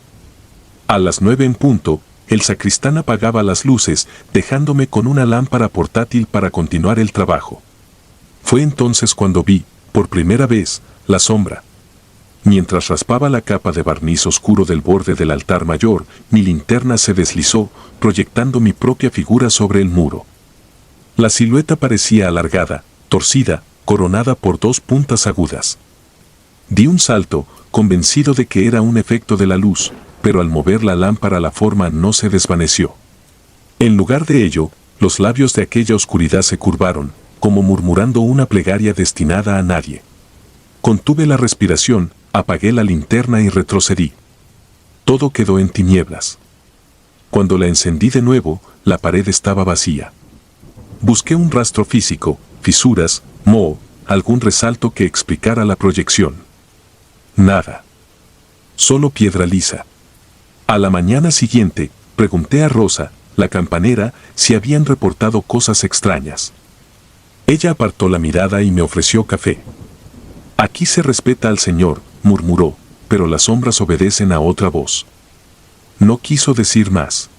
A las 9 en punto, el sacristán apagaba las luces, dejándome con una lámpara portátil para continuar el trabajo. Fue entonces cuando vi, por primera vez, la sombra. Mientras raspaba la capa de barniz oscuro del borde del altar mayor, mi linterna se deslizó, proyectando mi propia figura sobre el muro. La silueta parecía alargada, torcida, coronada por 2 puntas agudas. Di un salto, convencido de que era un efecto de la luz, pero al mover la lámpara la forma no se desvaneció. En lugar de ello, los labios de aquella oscuridad se curvaron, como murmurando una plegaria destinada a nadie. Contuve la respiración, apagué la linterna y retrocedí. Todo quedó en tinieblas. Cuando la encendí de nuevo, la pared estaba vacía. Busqué un rastro físico, fisuras, moho, algún resalto que explicara la proyección. Nada. Solo piedra lisa. A la mañana siguiente, pregunté a Rosa, la campanera, si habían reportado cosas extrañas. Ella apartó la mirada y me ofreció café. Aquí se respeta al Señor, murmuró, pero las sombras obedecen a otra voz. No quiso decir más.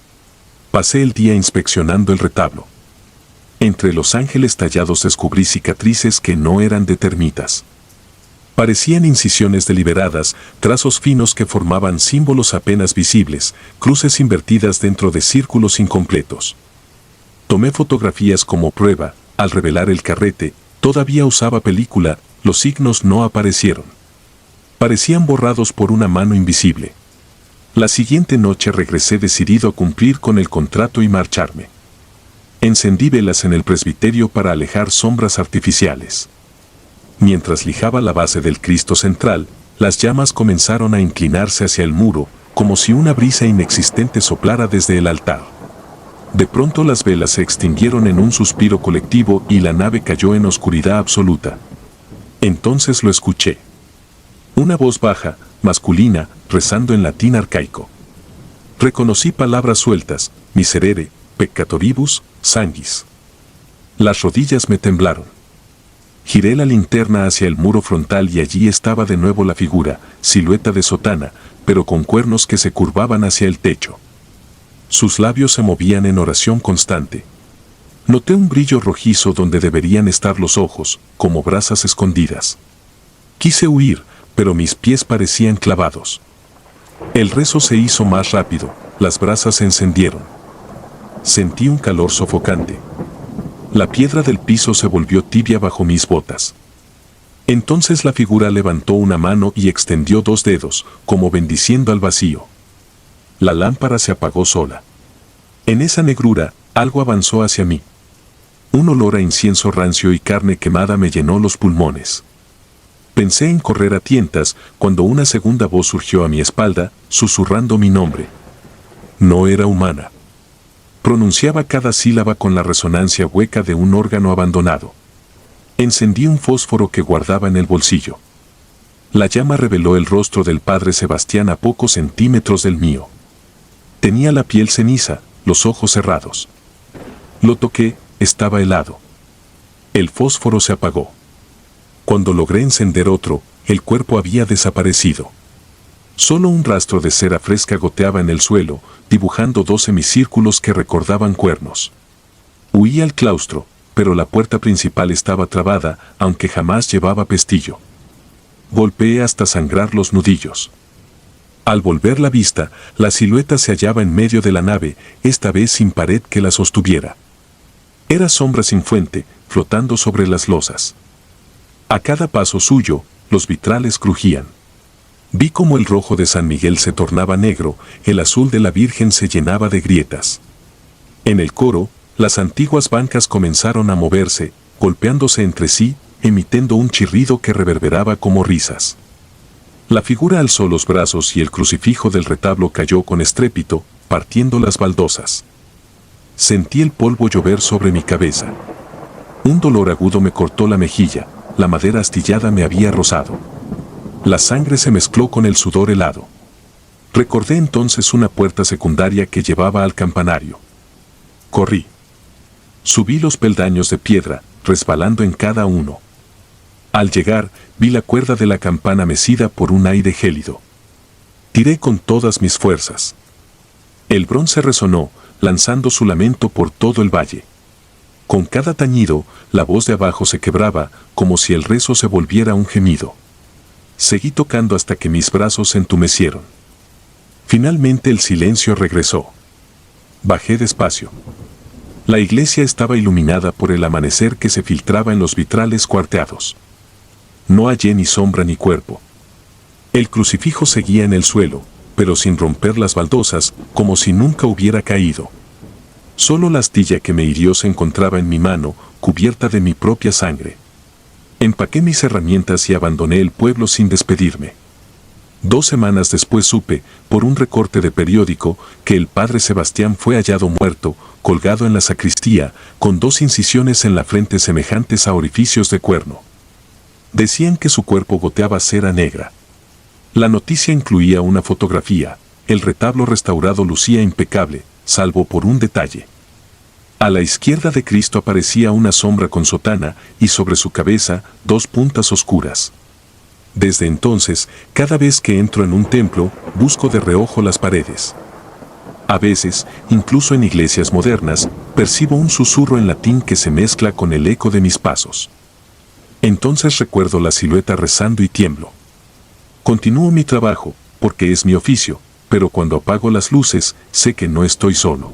Pasé el día inspeccionando el retablo. Entre los ángeles tallados descubrí cicatrices que no eran de termitas. Parecían incisiones deliberadas, trazos finos que formaban símbolos apenas visibles, cruces invertidas dentro de círculos incompletos. Tomé fotografías como prueba. Al revelar el carrete, todavía usaba película, los signos no aparecieron. Parecían borrados por una mano invisible. La siguiente noche regresé decidido a cumplir con el contrato y marcharme. Encendí velas en el presbiterio para alejar sombras artificiales. Mientras lijaba la base del Cristo central, las llamas comenzaron a inclinarse hacia el muro, como si una brisa inexistente soplara desde el altar. De pronto las velas se extinguieron en un suspiro colectivo y la nave cayó en oscuridad absoluta. Entonces lo escuché. Una voz baja, masculina, rezando en latín arcaico. Reconocí palabras sueltas: miserere, peccatoribus, sanguis. Las rodillas me temblaron. Giré la linterna hacia el muro frontal y allí estaba de nuevo la figura, silueta de sotana, pero con cuernos que se curvaban hacia el techo. Sus labios se movían en oración constante. Noté un brillo rojizo donde deberían estar los ojos, como brasas escondidas. Quise huir, pero mis pies parecían clavados. El rezo se hizo más rápido, las brasas se encendieron. Sentí un calor sofocante. La piedra del piso se volvió tibia bajo mis botas. Entonces la figura levantó una mano y extendió dos dedos, como bendiciendo al vacío. La lámpara se apagó sola. En esa negrura, algo avanzó hacia mí. Un olor a incienso rancio y carne quemada me llenó los pulmones. Pensé en correr a tientas cuando una segunda voz surgió a mi espalda, susurrando mi nombre. No era humana. Pronunciaba cada sílaba con la resonancia hueca de un órgano abandonado. Encendí un fósforo que guardaba en el bolsillo. La llama reveló el rostro del padre Sebastián a pocos centímetros del mío. Tenía la piel ceniza, los ojos cerrados. Lo toqué, estaba helado. El fósforo se apagó. Cuando logré encender otro, el cuerpo había desaparecido. Solo un rastro de cera fresca goteaba en el suelo, dibujando 2 semicírculos que recordaban cuernos. Huí al claustro, pero la puerta principal estaba trabada, aunque jamás llevaba pestillo. Golpeé hasta sangrar los nudillos. Al volver la vista, la silueta se hallaba en medio de la nave, esta vez sin pared que la sostuviera. Era sombra sin fuente, flotando sobre las losas. A cada paso suyo, los vitrales crujían. Vi cómo el rojo de San Miguel se tornaba negro, el azul de la Virgen se llenaba de grietas. En el coro, las antiguas bancas comenzaron a moverse, golpeándose entre sí, emitiendo un chirrido que reverberaba como risas. La figura alzó los brazos y el crucifijo del retablo cayó con estrépito, partiendo las baldosas. Sentí el polvo llover sobre mi cabeza. Un dolor agudo me cortó la mejilla, la madera astillada me había rozado. La sangre se mezcló con el sudor helado. Recordé entonces una puerta secundaria que llevaba al campanario. Corrí. Subí los peldaños de piedra, resbalando en cada uno. Al llegar, vi la cuerda de la campana mecida por un aire gélido. Tiré con todas mis fuerzas. El bronce resonó, lanzando su lamento por todo el valle. Con cada tañido, la voz de abajo se quebraba, como si el rezo se volviera un gemido. Seguí tocando hasta que mis brazos se entumecieron. Finalmente el silencio regresó. Bajé despacio. La iglesia estaba iluminada por el amanecer que se filtraba en los vitrales cuarteados. No hallé ni sombra ni cuerpo. El crucifijo seguía en el suelo, pero sin romper las baldosas, como si nunca hubiera caído. Solo la astilla que me hirió se encontraba en mi mano, cubierta de mi propia sangre. Empaqué mis herramientas y abandoné el pueblo sin despedirme. 2 semanas después supe, por un recorte de periódico, que el padre Sebastián fue hallado muerto, colgado en la sacristía, con 2 incisiones en la frente semejantes a orificios de cuerno. Decían que su cuerpo goteaba cera negra. La noticia incluía una fotografía. El retablo restaurado lucía impecable, salvo por un detalle. A la izquierda de Cristo aparecía una sombra con sotana y sobre su cabeza 2 puntas oscuras. Desde entonces, cada vez que entro en un templo, busco de reojo las paredes. A veces, incluso en iglesias modernas, percibo un susurro en latín que se mezcla con el eco de mis pasos. Entonces recuerdo la silueta rezando y tiemblo. Continúo mi trabajo, porque es mi oficio, pero cuando apago las luces, sé que no estoy solo.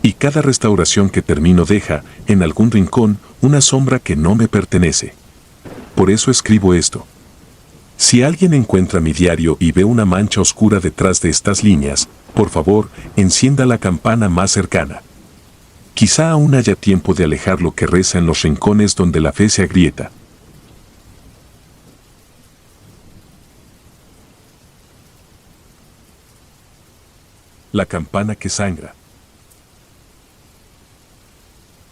Y cada restauración que termino deja, en algún rincón, una sombra que no me pertenece. Por eso escribo esto. Si alguien encuentra mi diario y ve una mancha oscura detrás de estas líneas, por favor, encienda la campana más cercana. Quizá aún haya tiempo de alejar lo que reza en los rincones donde la fe se agrieta. La campana que sangra.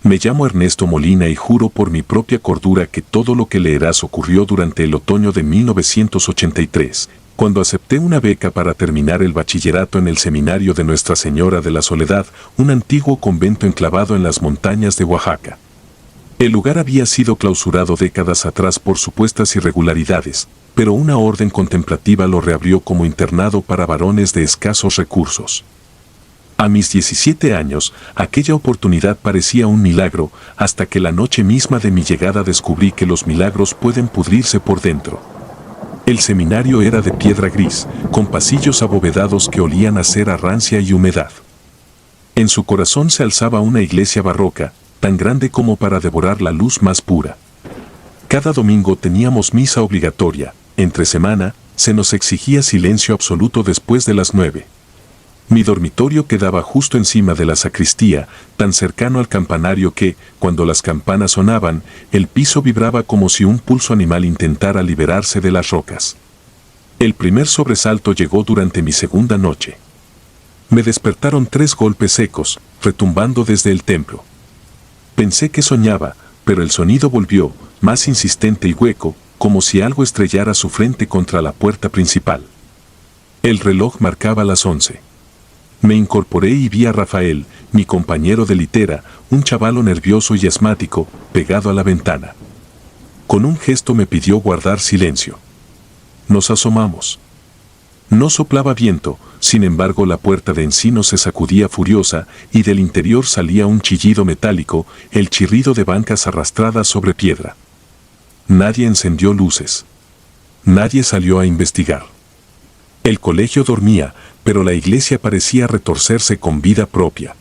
Me llamo Ernesto Molina y juro por mi propia cordura que todo lo que leerás ocurrió durante el otoño de 1983, cuando acepté una beca para terminar el bachillerato en el seminario de Nuestra Señora de la Soledad, un antiguo convento enclavado en las montañas de Oaxaca. El lugar había sido clausurado décadas atrás por supuestas irregularidades, pero una orden contemplativa lo reabrió como internado para varones de escasos recursos. A mis 17 años, aquella oportunidad parecía un milagro, hasta que la noche misma de mi llegada descubrí que los milagros pueden pudrirse por dentro. El seminario era de piedra gris, con pasillos abovedados que olían a cera rancia y humedad. En su corazón se alzaba una iglesia barroca, tan grande como para devorar la luz más pura. Cada domingo teníamos misa obligatoria, entre semana, se nos exigía silencio absoluto después de las 9. Mi dormitorio quedaba justo encima de la sacristía, tan cercano al campanario que, cuando las campanas sonaban, el piso vibraba como si un pulso animal intentara liberarse de las rocas. El primer sobresalto llegó durante mi segunda noche. Me despertaron 3 golpes secos, retumbando desde el templo. Pensé que soñaba, pero el sonido volvió, más insistente y hueco, como si algo estrellara su frente contra la puerta principal. El reloj marcaba las 11. Me incorporé y vi a Rafael, mi compañero de litera, un chavalo nervioso y asmático, pegado a la ventana. Con un gesto me pidió guardar silencio. Nos asomamos. No soplaba viento, sin embargo la puerta de encino se sacudía furiosa y del interior salía un chillido metálico, el chirrido de bancas arrastradas sobre piedra. Nadie encendió luces. Nadie salió a investigar. El colegio dormía, pero la iglesia parecía retorcerse con vida propia.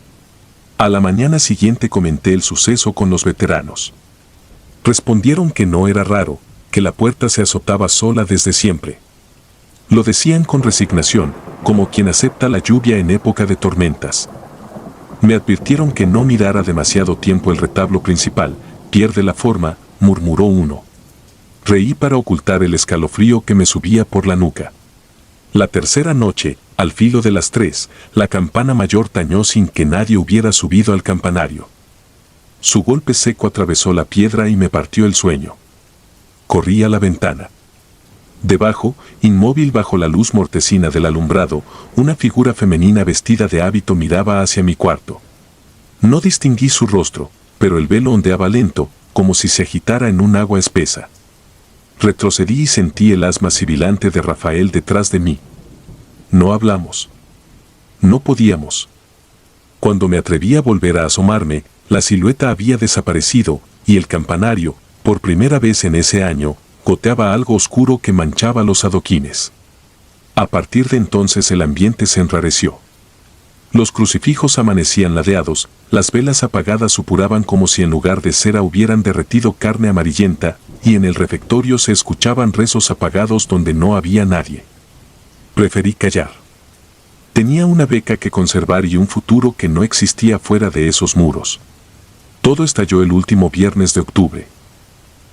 A la mañana siguiente comenté el suceso con los veteranos. Respondieron que no era raro, que la puerta se azotaba sola desde siempre. Lo decían con resignación, como quien acepta la lluvia en época de tormentas. Me advirtieron que no mirara demasiado tiempo el retablo principal, pierde la forma, murmuró uno. Reí para ocultar el escalofrío que me subía por la nuca. La tercera noche, al filo de las 3, la campana mayor tañó sin que nadie hubiera subido al campanario. Su golpe seco atravesó la piedra y me partió el sueño. Corrí a la ventana. Debajo, inmóvil bajo la luz mortecina del alumbrado, una figura femenina vestida de hábito miraba hacia mi cuarto. No distinguí su rostro, pero el velo ondeaba lento, como si se agitara en un agua espesa. Retrocedí y sentí el asma sibilante de Rafael detrás de mí. No hablamos. No podíamos. Cuando me atreví a volver a asomarme, la silueta había desaparecido, y el campanario, por primera vez en ese año, goteaba algo oscuro que manchaba los adoquines. A partir de entonces el ambiente se enrareció. Los crucifijos amanecían ladeados, las velas apagadas supuraban como si en lugar de cera hubieran derretido carne amarillenta, y en el refectorio se escuchaban rezos apagados donde no había nadie. Preferí callar. Tenía una beca que conservar y un futuro que no existía fuera de esos muros. Todo estalló el último viernes de octubre.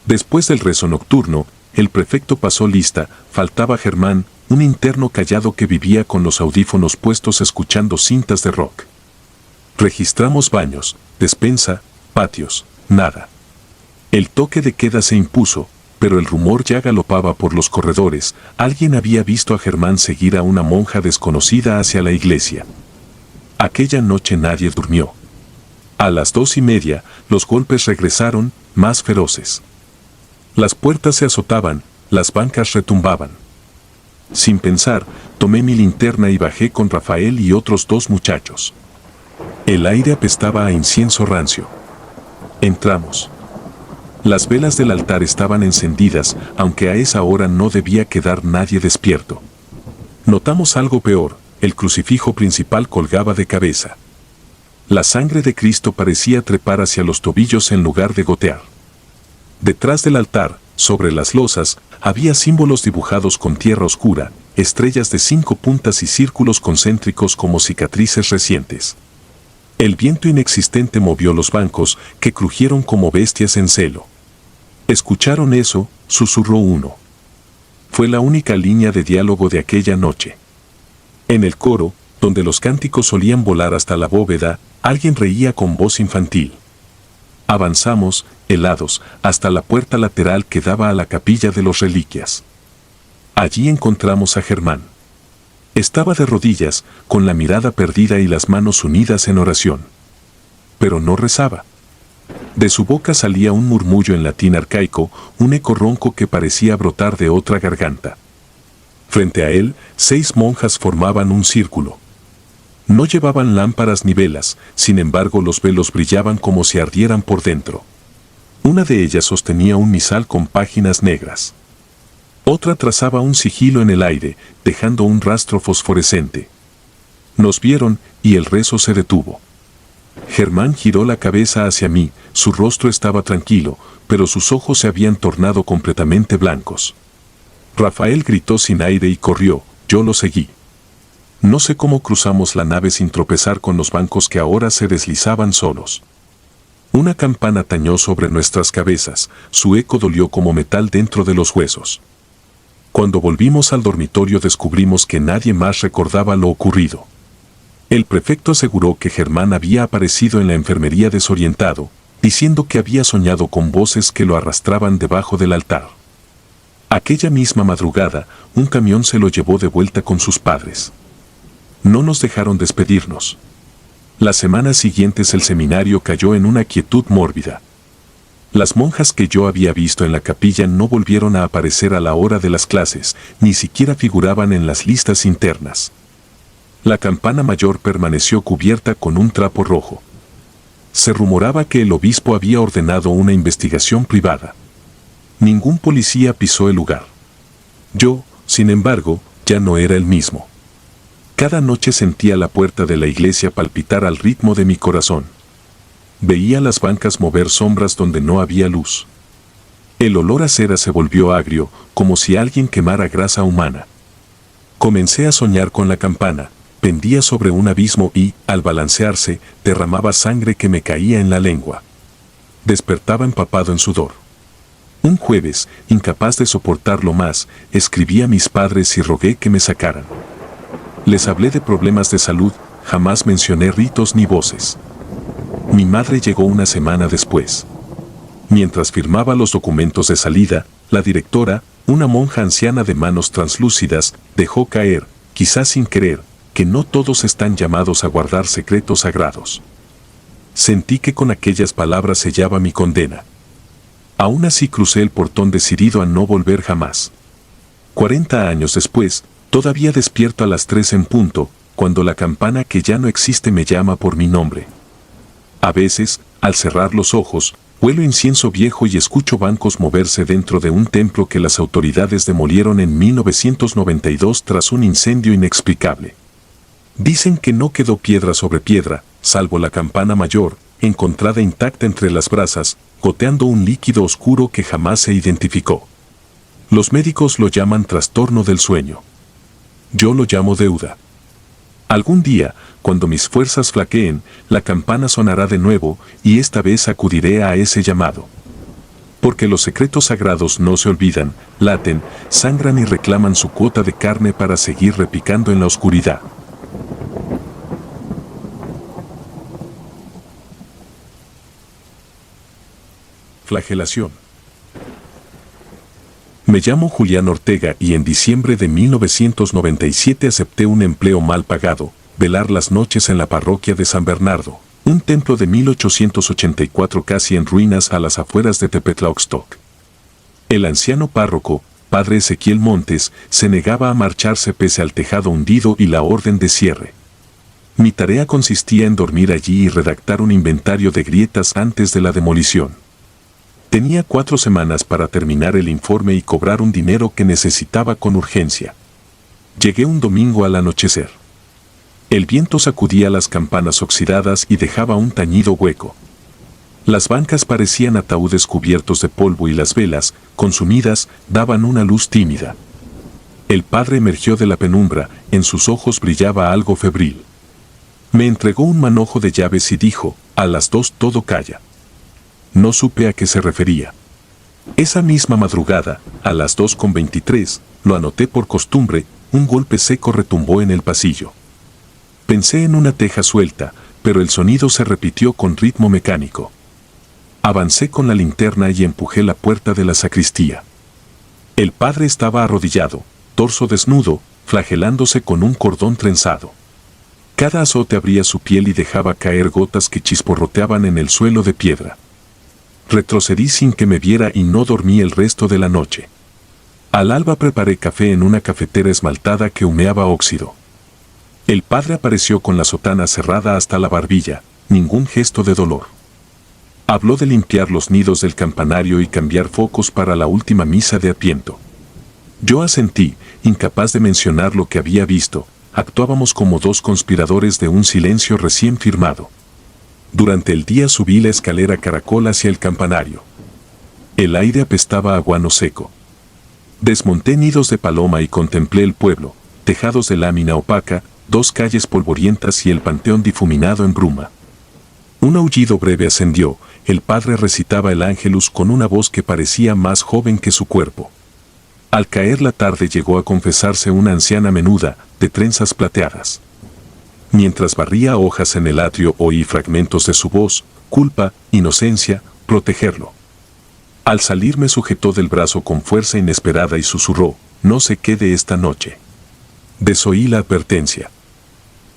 Después del rezo nocturno, el prefecto pasó lista, faltaba Germán, un interno callado que vivía con los audífonos puestos escuchando cintas de rock. Registramos baños, despensa, patios, nada. El toque de queda se impuso, pero el rumor ya galopaba por los corredores. Alguien había visto a Germán seguir a una monja desconocida hacia la iglesia. Aquella noche nadie durmió. A las 2:30, los golpes regresaron, más feroces. Las puertas se azotaban, las bancas retumbaban. Sin pensar, tomé mi linterna y bajé con Rafael y otros 2 muchachos. El aire apestaba a incienso rancio. Entramos. Las velas del altar estaban encendidas, aunque a esa hora no debía quedar nadie despierto. Notamos algo peor, el crucifijo principal colgaba de cabeza. La sangre de Cristo parecía trepar hacia los tobillos en lugar de gotear. Detrás del altar, sobre las losas, había símbolos dibujados con tierra oscura, estrellas de 5 puntas y círculos concéntricos como cicatrices recientes. El viento inexistente movió los bancos, que crujieron como bestias en celo. ¿Escucharon eso?, susurró uno. Fue la única línea de diálogo de aquella noche. En el coro, donde los cánticos solían volar hasta la bóveda, alguien reía con voz infantil. Avanzamos, helados, hasta la puerta lateral que daba a la capilla de los reliquias. Allí encontramos a Germán. Estaba de rodillas, con la mirada perdida y las manos unidas en oración. Pero no rezaba. De su boca salía un murmullo en latín arcaico, un eco ronco que parecía brotar de otra garganta. Frente a él, 6 monjas formaban un círculo. No llevaban lámparas ni velas, sin embargo los velos brillaban como si ardieran por dentro. Una de ellas sostenía un misal con páginas negras. Otra trazaba un sigilo en el aire, dejando un rastro fosforescente. Nos vieron, y el rezo se detuvo. Germán giró la cabeza hacia mí, su rostro estaba tranquilo, pero sus ojos se habían tornado completamente blancos. Rafael gritó sin aire y corrió, yo lo seguí. No sé cómo cruzamos la nave sin tropezar con los bancos que ahora se deslizaban solos. Una campana tañó sobre nuestras cabezas, su eco dolió como metal dentro de los huesos. Cuando volvimos al dormitorio descubrimos que nadie más recordaba lo ocurrido. El prefecto aseguró que Germán había aparecido en la enfermería desorientado, diciendo que había soñado con voces que lo arrastraban debajo del altar. Aquella misma madrugada, un camión se lo llevó de vuelta con sus padres. No nos dejaron despedirnos. Las semanas siguientes el seminario cayó en una quietud mórbida. Las monjas que yo había visto en la capilla no volvieron a aparecer a la hora de las clases, ni siquiera figuraban en las listas internas. La campana mayor permaneció cubierta con un trapo rojo. Se rumoraba que el obispo había ordenado una investigación privada. Ningún policía pisó el lugar. Yo, sin embargo, ya no era el mismo. Cada noche sentía la puerta de la iglesia palpitar al ritmo de mi corazón. Veía las bancas mover sombras donde no había luz. El olor a cera se volvió agrio, como si alguien quemara grasa humana. Comencé a soñar con la campana, pendía sobre un abismo y, al balancearse, derramaba sangre que me caía en la lengua. Despertaba empapado en sudor. Un jueves, incapaz de soportarlo más, escribí a mis padres y rogué que me sacaran. Les hablé de problemas de salud, jamás mencioné ritos ni voces. Mi madre llegó una semana después. Mientras firmaba los documentos de salida, la directora, una monja anciana de manos translúcidas, dejó caer, quizás sin querer, que no todos están llamados a guardar secretos sagrados. Sentí que con aquellas palabras sellaba mi condena. Aún así crucé el portón decidido a no volver jamás. 40 años después, todavía despierto a las 3 en punto, cuando la campana que ya no existe me llama por mi nombre. A veces, al cerrar los ojos, huelo incienso viejo y escucho bancos moverse dentro de un templo que las autoridades demolieron en 1992 tras un incendio inexplicable. Dicen que no quedó piedra sobre piedra, salvo la campana mayor, encontrada intacta entre las brasas, goteando un líquido oscuro que jamás se identificó. Los médicos lo llaman trastorno del sueño. Yo lo llamo deuda. Algún día, cuando mis fuerzas flaqueen, la campana sonará de nuevo, y esta vez acudiré a ese llamado. Porque los secretos sagrados no se olvidan, laten, sangran y reclaman su cuota de carne para seguir repicando en la oscuridad. Flagelación. Me llamo Julián Ortega y en diciembre de 1997 acepté un empleo mal pagado, velar las noches en la parroquia de San Bernardo, un templo de 1884 casi en ruinas a las afueras de Tepetlaoxtoc. El anciano párroco, padre Ezequiel Montes, se negaba a marcharse pese al tejado hundido y la orden de cierre. Mi tarea consistía en dormir allí y redactar un inventario de grietas antes de la demolición. Tenía 4 semanas para terminar el informe y cobrar un dinero que necesitaba con urgencia. Llegué un domingo al anochecer. El viento sacudía las campanas oxidadas y dejaba un tañido hueco. Las bancas parecían ataúdes cubiertos de polvo y las velas, consumidas, daban una luz tímida. El padre emergió de la penumbra, en sus ojos brillaba algo febril. Me entregó un manojo de llaves y dijo, a las 2 todo calla. No supe a qué se refería. Esa misma madrugada, a las 2:23, lo anoté por costumbre, un golpe seco retumbó en el pasillo. Pensé en una teja suelta, pero el sonido se repitió con ritmo mecánico. Avancé con la linterna y empujé la puerta de la sacristía. El padre estaba arrodillado, torso desnudo, flagelándose con un cordón trenzado. Cada azote abría su piel y dejaba caer gotas que chisporroteaban en el suelo de piedra. Retrocedí sin que me viera y no dormí el resto de la noche. Al alba preparé café en una cafetera esmaltada que humeaba óxido. El padre apareció con la sotana cerrada hasta la barbilla, ningún gesto de dolor. Habló de limpiar los nidos del campanario y cambiar focos para la última misa de Adviento. Yo asentí, incapaz de mencionar lo que había visto. Actuábamos como 2 conspiradores de un silencio recién firmado. Durante el día subí la escalera caracol hacia el campanario. El aire apestaba a guano seco. Desmonté nidos de paloma y contemplé el pueblo, tejados de lámina opaca, 2 calles polvorientas y el panteón difuminado en bruma. Un aullido breve ascendió, el padre recitaba el Ángelus con una voz que parecía más joven que su cuerpo. Al caer la tarde llegó a confesarse una anciana menuda, de trenzas plateadas. Mientras barría hojas en el atrio oí fragmentos de su voz, culpa, inocencia, protegerlo. Al salir me sujetó del brazo con fuerza inesperada y susurró, no se quede esta noche. Desoí la advertencia.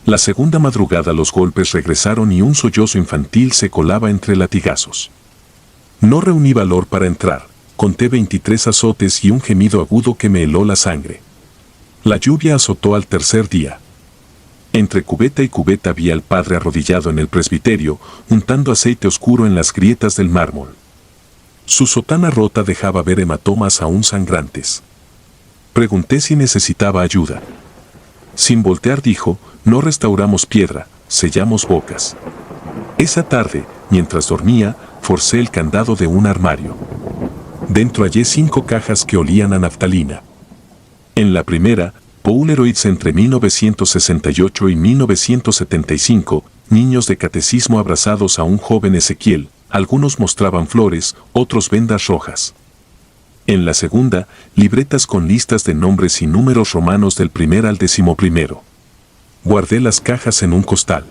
La segunda madrugada los golpes regresaron y un sollozo infantil se colaba entre latigazos. No reuní valor para entrar, conté 23 azotes y un gemido agudo que me heló la sangre. La lluvia azotó al tercer día. Entre cubeta y cubeta vi al padre arrodillado en el presbiterio, untando aceite oscuro en las grietas del mármol. Su sotana rota dejaba ver hematomas aún sangrantes. Pregunté si necesitaba ayuda. Sin voltear dijo, no restauramos piedra, sellamos bocas. Esa tarde, mientras dormía, forcé el candado de un armario. Dentro hallé 5 cajas que olían a naftalina. En la primera, Polaroids entre 1968 y 1975, niños de catecismo abrazados a un joven Ezequiel, algunos mostraban flores, otros vendas rojas. En la segunda, libretas con listas de nombres y números romanos del 1 al 11. Guardé las cajas en un costal.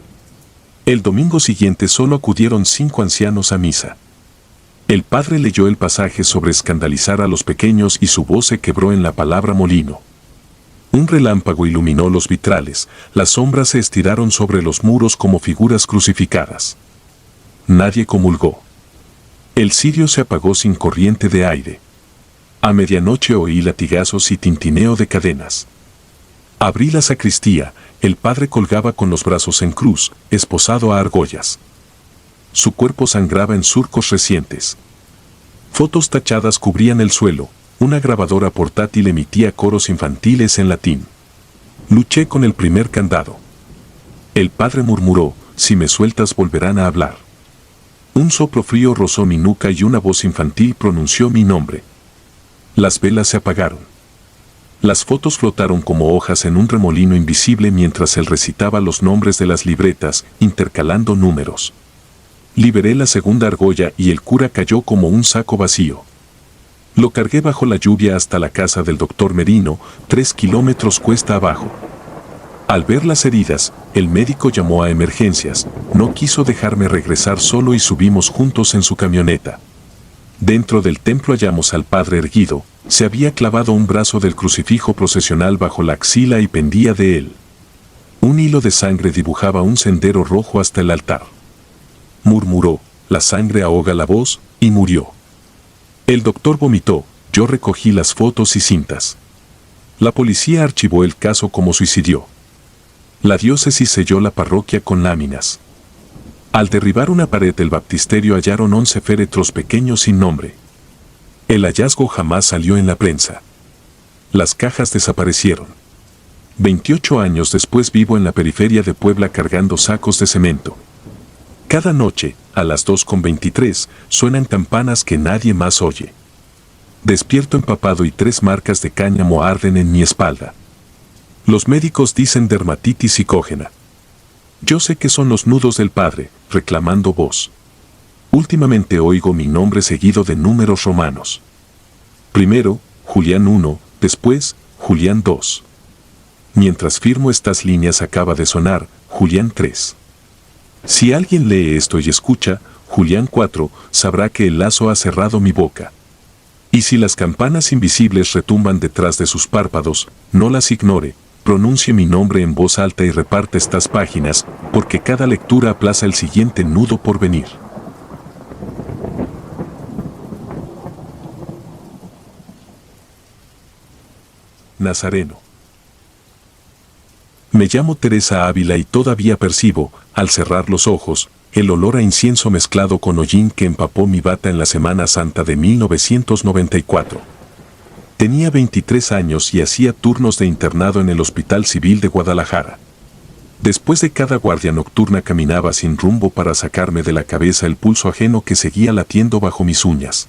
El domingo siguiente solo acudieron 5 ancianos a misa. El padre leyó el pasaje sobre escandalizar a los pequeños y su voz se quebró en la palabra molino. Un relámpago iluminó los vitrales, las sombras se estiraron sobre los muros como figuras crucificadas. Nadie comulgó. El cirio se apagó sin corriente de aire. A medianoche oí latigazos y tintineo de cadenas. Abrí la sacristía, el padre colgaba con los brazos en cruz, esposado a argollas. Su cuerpo sangraba en surcos recientes. Fotos tachadas cubrían el suelo. Una grabadora portátil emitía coros infantiles en latín. Luché con el primer candado. El padre murmuró, si me sueltas volverán a hablar. Un soplo frío rozó mi nuca y una voz infantil pronunció mi nombre. Las velas se apagaron. Las fotos flotaron como hojas en un remolino invisible mientras él recitaba los nombres de las libretas, intercalando números. Liberé la segunda argolla y el cura cayó como un saco vacío. Lo cargué bajo la lluvia hasta la casa del doctor Merino, 3 kilómetros cuesta abajo. Al ver las heridas, el médico llamó a emergencias, no quiso dejarme regresar solo y subimos juntos en su camioneta. Dentro del templo hallamos al padre erguido, se había clavado un brazo del crucifijo procesional bajo la axila y pendía de él. Un hilo de sangre dibujaba un sendero rojo hasta el altar. Murmuró, la sangre ahoga la voz, y murió. El doctor vomitó, yo recogí las fotos y cintas. La policía archivó el caso como suicidio. La diócesis selló la parroquia con láminas. Al derribar una pared del baptisterio hallaron 11 féretros pequeños sin nombre. El hallazgo jamás salió en la prensa. Las cajas desaparecieron. 28 años después vivo en la periferia de Puebla cargando sacos de cemento. Cada noche, a las 2:23, suenan campanas que nadie más oye. Despierto empapado y 3 marcas de cáñamo arden en mi espalda. Los médicos dicen dermatitis psicógena. Yo sé que son los nudos del padre, reclamando voz. Últimamente oigo mi nombre seguido de números romanos. Primero, Julián 1, después, Julián 2. Mientras firmo estas líneas acaba de sonar, Julián 3. Si alguien lee esto y escucha, Julián 4, sabrá que el lazo ha cerrado mi boca. Y si las campanas invisibles retumban detrás de sus párpados, no las ignore, pronuncie mi nombre en voz alta y reparte estas páginas, porque cada lectura aplaza el siguiente nudo por venir. Nazareno. Me llamo Teresa Ávila y todavía percibo, al cerrar los ojos, el olor a incienso mezclado con hollín que empapó mi bata en la Semana Santa de 1994. Tenía 23 años y hacía turnos de internado en el Hospital Civil de Guadalajara. Después de cada guardia nocturna caminaba sin rumbo para sacarme de la cabeza el pulso ajeno que seguía latiendo bajo mis uñas.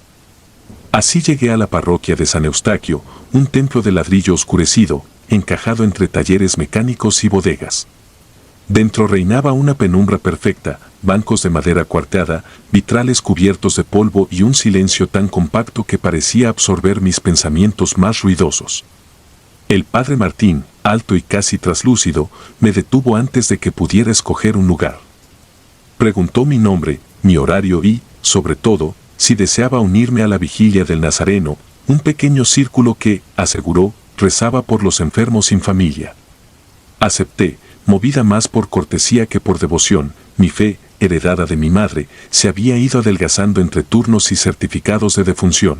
Así llegué a la parroquia de San Eustaquio, un templo de ladrillo oscurecido, encajado entre talleres mecánicos y bodegas. Dentro reinaba una penumbra perfecta, bancos de madera cuarteada, vitrales cubiertos de polvo y un silencio tan compacto que parecía absorber mis pensamientos más ruidosos. El padre Martín, alto y casi traslúcido, me detuvo antes de que pudiera escoger un lugar. Preguntó mi nombre, mi horario y, sobre todo, si deseaba unirme a la vigilia del Nazareno, un pequeño círculo que, aseguró, rezaba por los enfermos sin familia. Acepté, movida más por cortesía que por devoción. Mi fe, heredada de mi madre, se había ido adelgazando entre turnos y certificados de defunción.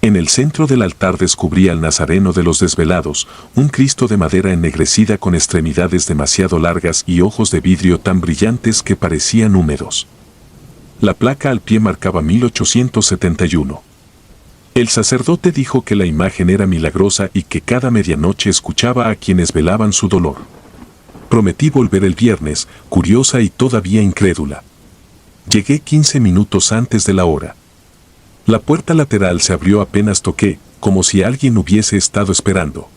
En el centro del altar descubrí al Nazareno de los desvelados, un Cristo de madera ennegrecida con extremidades demasiado largas y ojos de vidrio tan brillantes que parecían húmedos. La placa al pie marcaba 1871. El sacerdote dijo que la imagen era milagrosa y que cada medianoche escuchaba a quienes velaban su dolor. Prometí volver el viernes, curiosa y todavía incrédula. Llegué 15 minutos antes de la hora. La puerta lateral se abrió apenas toqué, como si alguien hubiese estado esperando.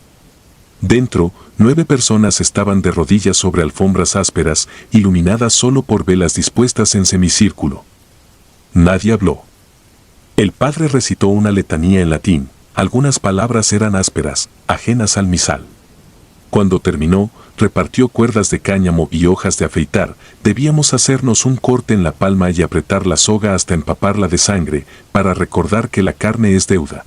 Dentro, 9 personas estaban de rodillas sobre alfombras ásperas, iluminadas solo por velas dispuestas en semicírculo. Nadie habló. El padre recitó una letanía en latín, algunas palabras eran ásperas, ajenas al misal. Cuando terminó, repartió cuerdas de cáñamo y hojas de afeitar, debíamos hacernos un corte en la palma y apretar la soga hasta empaparla de sangre, para recordar que la carne es deuda.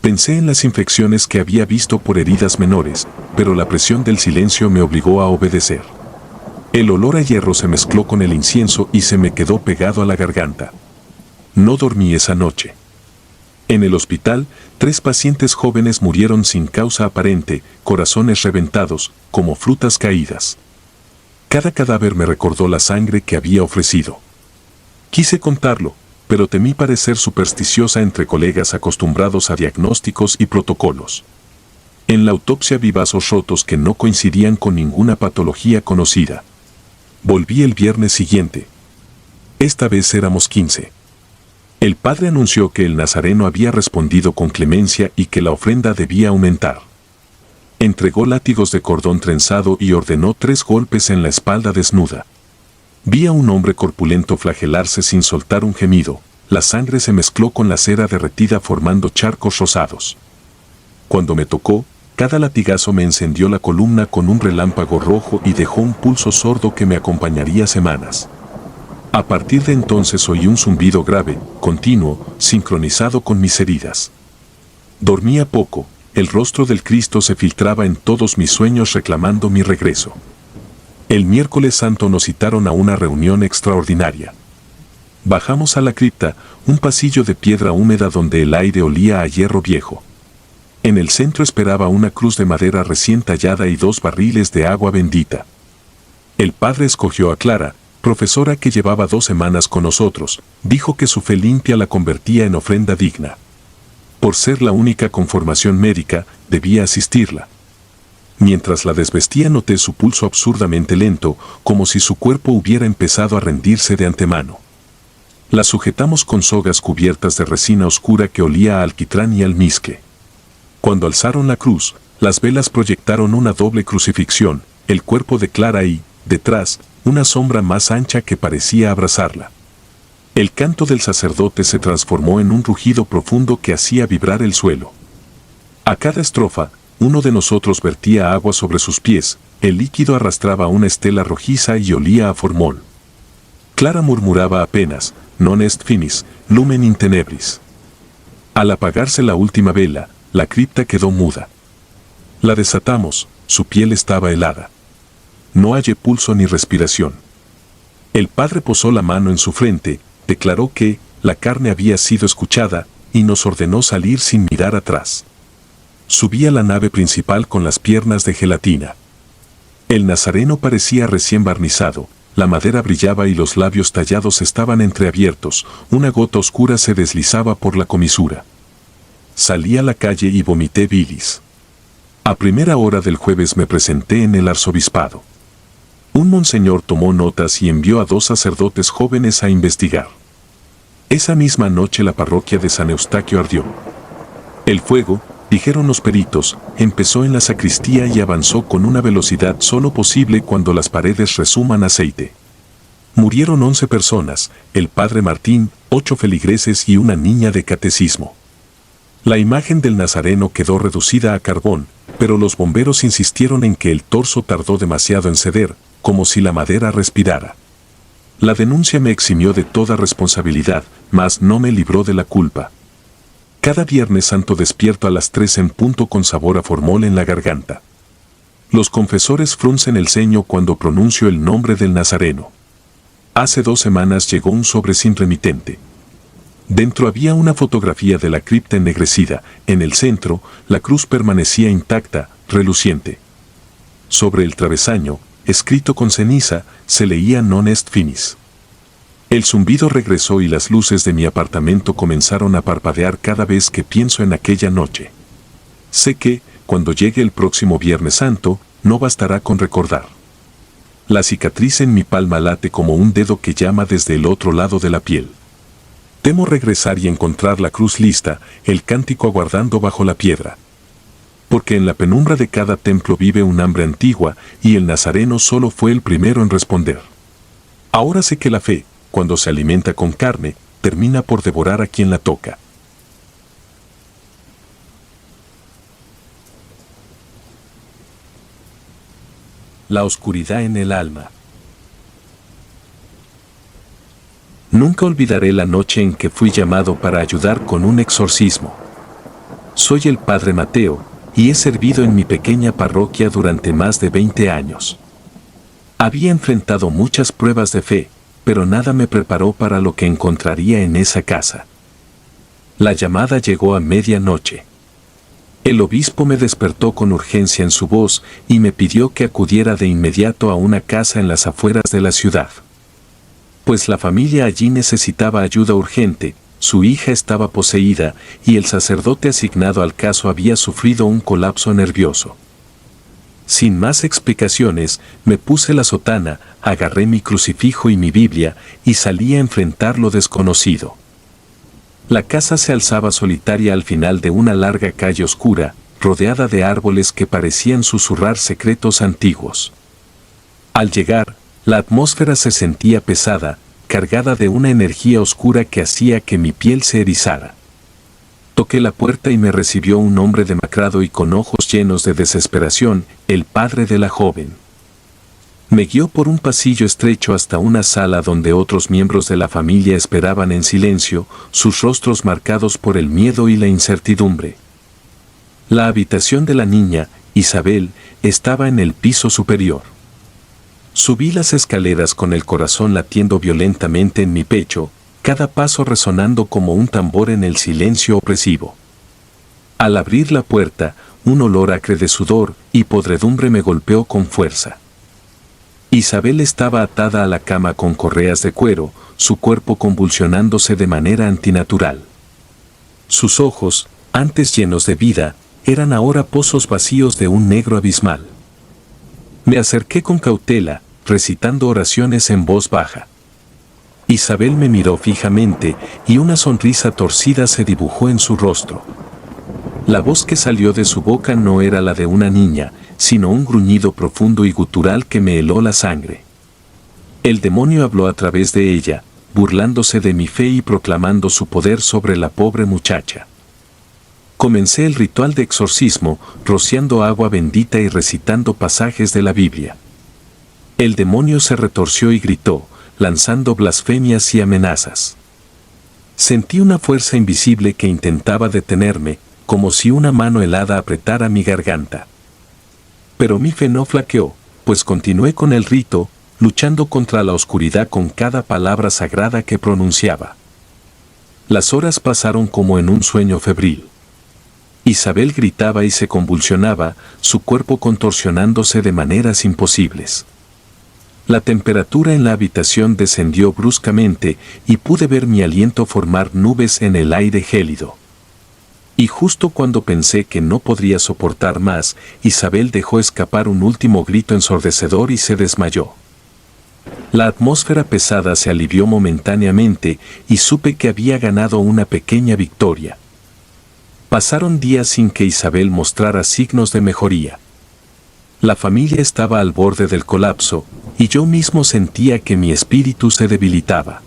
Pensé en las infecciones que había visto por heridas menores, pero la presión del silencio me obligó a obedecer. El olor a hierro se mezcló con el incienso y se me quedó pegado a la garganta. No dormí esa noche. En el hospital, 3 pacientes jóvenes murieron sin causa aparente, corazones reventados, como frutas caídas. Cada cadáver me recordó la sangre que había ofrecido. Quise contarlo, pero temí parecer supersticiosa entre colegas acostumbrados a diagnósticos y protocolos. En la autopsia vi vasos rotos que no coincidían con ninguna patología conocida. Volví el viernes siguiente. Esta vez éramos 15. El padre anunció que el nazareno había respondido con clemencia y que la ofrenda debía aumentar. Entregó látigos de cordón trenzado y ordenó 3 golpes en la espalda desnuda. Vi a un hombre corpulento flagelarse sin soltar un gemido. La sangre se mezcló con la cera derretida formando charcos rosados. Cuando me tocó, cada latigazo me encendió la columna con un relámpago rojo y dejó un pulso sordo que me acompañaría semanas. A partir de entonces oí un zumbido grave, continuo, sincronizado con mis heridas. Dormía poco, el rostro del Cristo se filtraba en todos mis sueños reclamando mi regreso. El miércoles santo nos citaron a una reunión extraordinaria. Bajamos a la cripta, un pasillo de piedra húmeda donde el aire olía a hierro viejo. En el centro esperaba una cruz de madera recién tallada y 2 barriles de agua bendita. El padre escogió a Clara, profesora que llevaba 2 semanas con nosotros, dijo que su fe limpia la convertía en ofrenda digna. Por ser la única con formación médica, debía asistirla. Mientras la desvestía noté su pulso absurdamente lento, como si su cuerpo hubiera empezado a rendirse de antemano. La sujetamos con sogas cubiertas de resina oscura que olía a alquitrán y almizcle. Cuando alzaron la cruz, las velas proyectaron una doble crucifixión, el cuerpo de Clara y, detrás, una sombra más ancha que parecía abrazarla. El canto del sacerdote se transformó en un rugido profundo que hacía vibrar el suelo. A cada estrofa, uno de nosotros vertía agua sobre sus pies, el líquido arrastraba una estela rojiza y olía a formol. Clara murmuraba apenas, non est finis, lumen in tenebris. Al apagarse la última vela, la cripta quedó muda. La desatamos, su piel estaba helada. No hallé pulso ni respiración. El padre posó la mano en su frente, declaró que la carne había sido escuchada y nos ordenó salir sin mirar atrás. Subí a la nave principal con las piernas de gelatina. El nazareno parecía recién barnizado, la madera brillaba y los labios tallados estaban entreabiertos, una gota oscura se deslizaba por la comisura. Salí a la calle y vomité bilis. A primera hora del jueves me presenté en el arzobispado. Un monseñor tomó notas y envió a 2 sacerdotes jóvenes a investigar. Esa misma noche la parroquia de San Eustaquio ardió. El fuego, dijeron los peritos, empezó en la sacristía y avanzó con una velocidad solo posible cuando las paredes resuman aceite. Murieron 11 personas, el padre Martín, 8 feligreses y una niña de catecismo. La imagen del nazareno quedó reducida a carbón, pero los bomberos insistieron en que el torso tardó demasiado en ceder, como si la madera respirara. La denuncia me eximió de toda responsabilidad, mas no me libró de la culpa. Cada Viernes Santo despierto a las 3 en punto con sabor a formol en la garganta. Los confesores fruncen el ceño cuando pronuncio el nombre del nazareno. Hace 2 semanas llegó un sobre sin remitente. Dentro había una fotografía de la cripta ennegrecida, en el centro, la cruz permanecía intacta, reluciente. Sobre el travesaño, escrito con ceniza, se leía non est finis. El zumbido regresó y las luces de mi apartamento comenzaron a parpadear cada vez que pienso en aquella noche. Sé que, cuando llegue el próximo Viernes Santo, no bastará con recordar. La cicatriz en mi palma late como un dedo que llama desde el otro lado de la piel. Temo regresar y encontrar la cruz lista, el cántico aguardando bajo la piedra. Porque en la penumbra de cada templo vive un hambre antigua, y el nazareno solo fue el primero en responder. Ahora sé que la fe, cuando se alimenta con carne, termina por devorar a quien la toca. La oscuridad en el alma. Nunca olvidaré la noche en que fui llamado para ayudar con un exorcismo. Soy el padre Mateo, y he servido en mi pequeña parroquia durante más de 20 años. Había enfrentado muchas pruebas de fe, pero nada me preparó para lo que encontraría en esa casa. La llamada llegó a medianoche. El obispo me despertó con urgencia en su voz y me pidió que acudiera de inmediato a una casa en las afueras de la ciudad. Pues la familia allí necesitaba ayuda urgente, su hija estaba poseída y el sacerdote asignado al caso había sufrido un colapso nervioso. Sin más explicaciones, me puse la sotana, agarré mi crucifijo y mi Biblia y salí a enfrentar lo desconocido. La casa se alzaba solitaria al final de una larga calle oscura, rodeada de árboles que parecían susurrar secretos antiguos. Al llegar, la atmósfera se sentía pesada, cargada de una energía oscura que hacía que mi piel se erizara. Toqué la puerta y me recibió un hombre demacrado y con ojos llenos de desesperación, el padre de la joven. Me guió por un pasillo estrecho hasta una sala donde otros miembros de la familia esperaban en silencio, sus rostros marcados por el miedo y la incertidumbre. La habitación de la niña, Isabel, estaba en el piso superior. Subí las escaleras con el corazón latiendo violentamente en mi pecho, cada paso resonando como un tambor en el silencio opresivo. Al abrir la puerta, un olor acre de sudor y podredumbre me golpeó con fuerza. Isabel estaba atada a la cama con correas de cuero, su cuerpo convulsionándose de manera antinatural. Sus ojos, antes llenos de vida, eran ahora pozos vacíos de un negro abismal. Me acerqué con cautela, recitando oraciones en voz baja. Isabel me miró fijamente y una sonrisa torcida se dibujó en su rostro. La voz que salió de su boca no era la de una niña, sino un gruñido profundo y gutural que me heló la sangre. El demonio habló a través de ella, burlándose de mi fe y proclamando su poder sobre la pobre muchacha. Comencé el ritual de exorcismo, rociando agua bendita y recitando pasajes de la Biblia. El demonio se retorció y gritó, lanzando blasfemias y amenazas. Sentí una fuerza invisible que intentaba detenerme, como si una mano helada apretara mi garganta. Pero mi fe no flaqueó, pues continué con el rito, luchando contra la oscuridad con cada palabra sagrada que pronunciaba. Las horas pasaron como en un sueño febril. Isabel gritaba y se convulsionaba, su cuerpo contorsionándose de maneras imposibles. La temperatura en la habitación descendió bruscamente y pude ver mi aliento formar nubes en el aire gélido. Y justo cuando pensé que no podría soportar más, Isabel dejó escapar un último grito ensordecedor y se desmayó. La atmósfera pesada se alivió momentáneamente y supe que había ganado una pequeña victoria. Pasaron días sin que Isabel mostrara signos de mejoría. La familia estaba al borde del colapso, y yo mismo sentía que mi espíritu se debilitaba.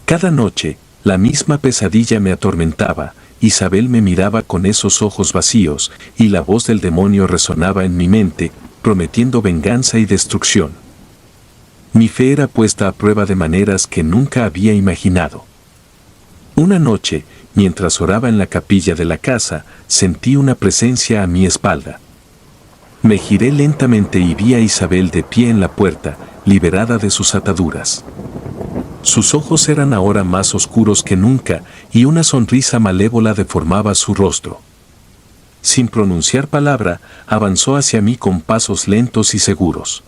Cada noche, la misma pesadilla me atormentaba, Isabel me miraba con esos ojos vacíos, y la voz del demonio resonaba en mi mente, prometiendo venganza y destrucción. Mi fe era puesta a prueba de maneras que nunca había imaginado. Una noche, mientras oraba en la capilla de la casa, sentí una presencia a mi espalda. Me giré lentamente y vi a Isabel de pie en la puerta, liberada de sus ataduras. Sus ojos eran ahora más oscuros que nunca y una sonrisa malévola deformaba su rostro. Sin pronunciar palabra, avanzó hacia mí con pasos lentos y seguros.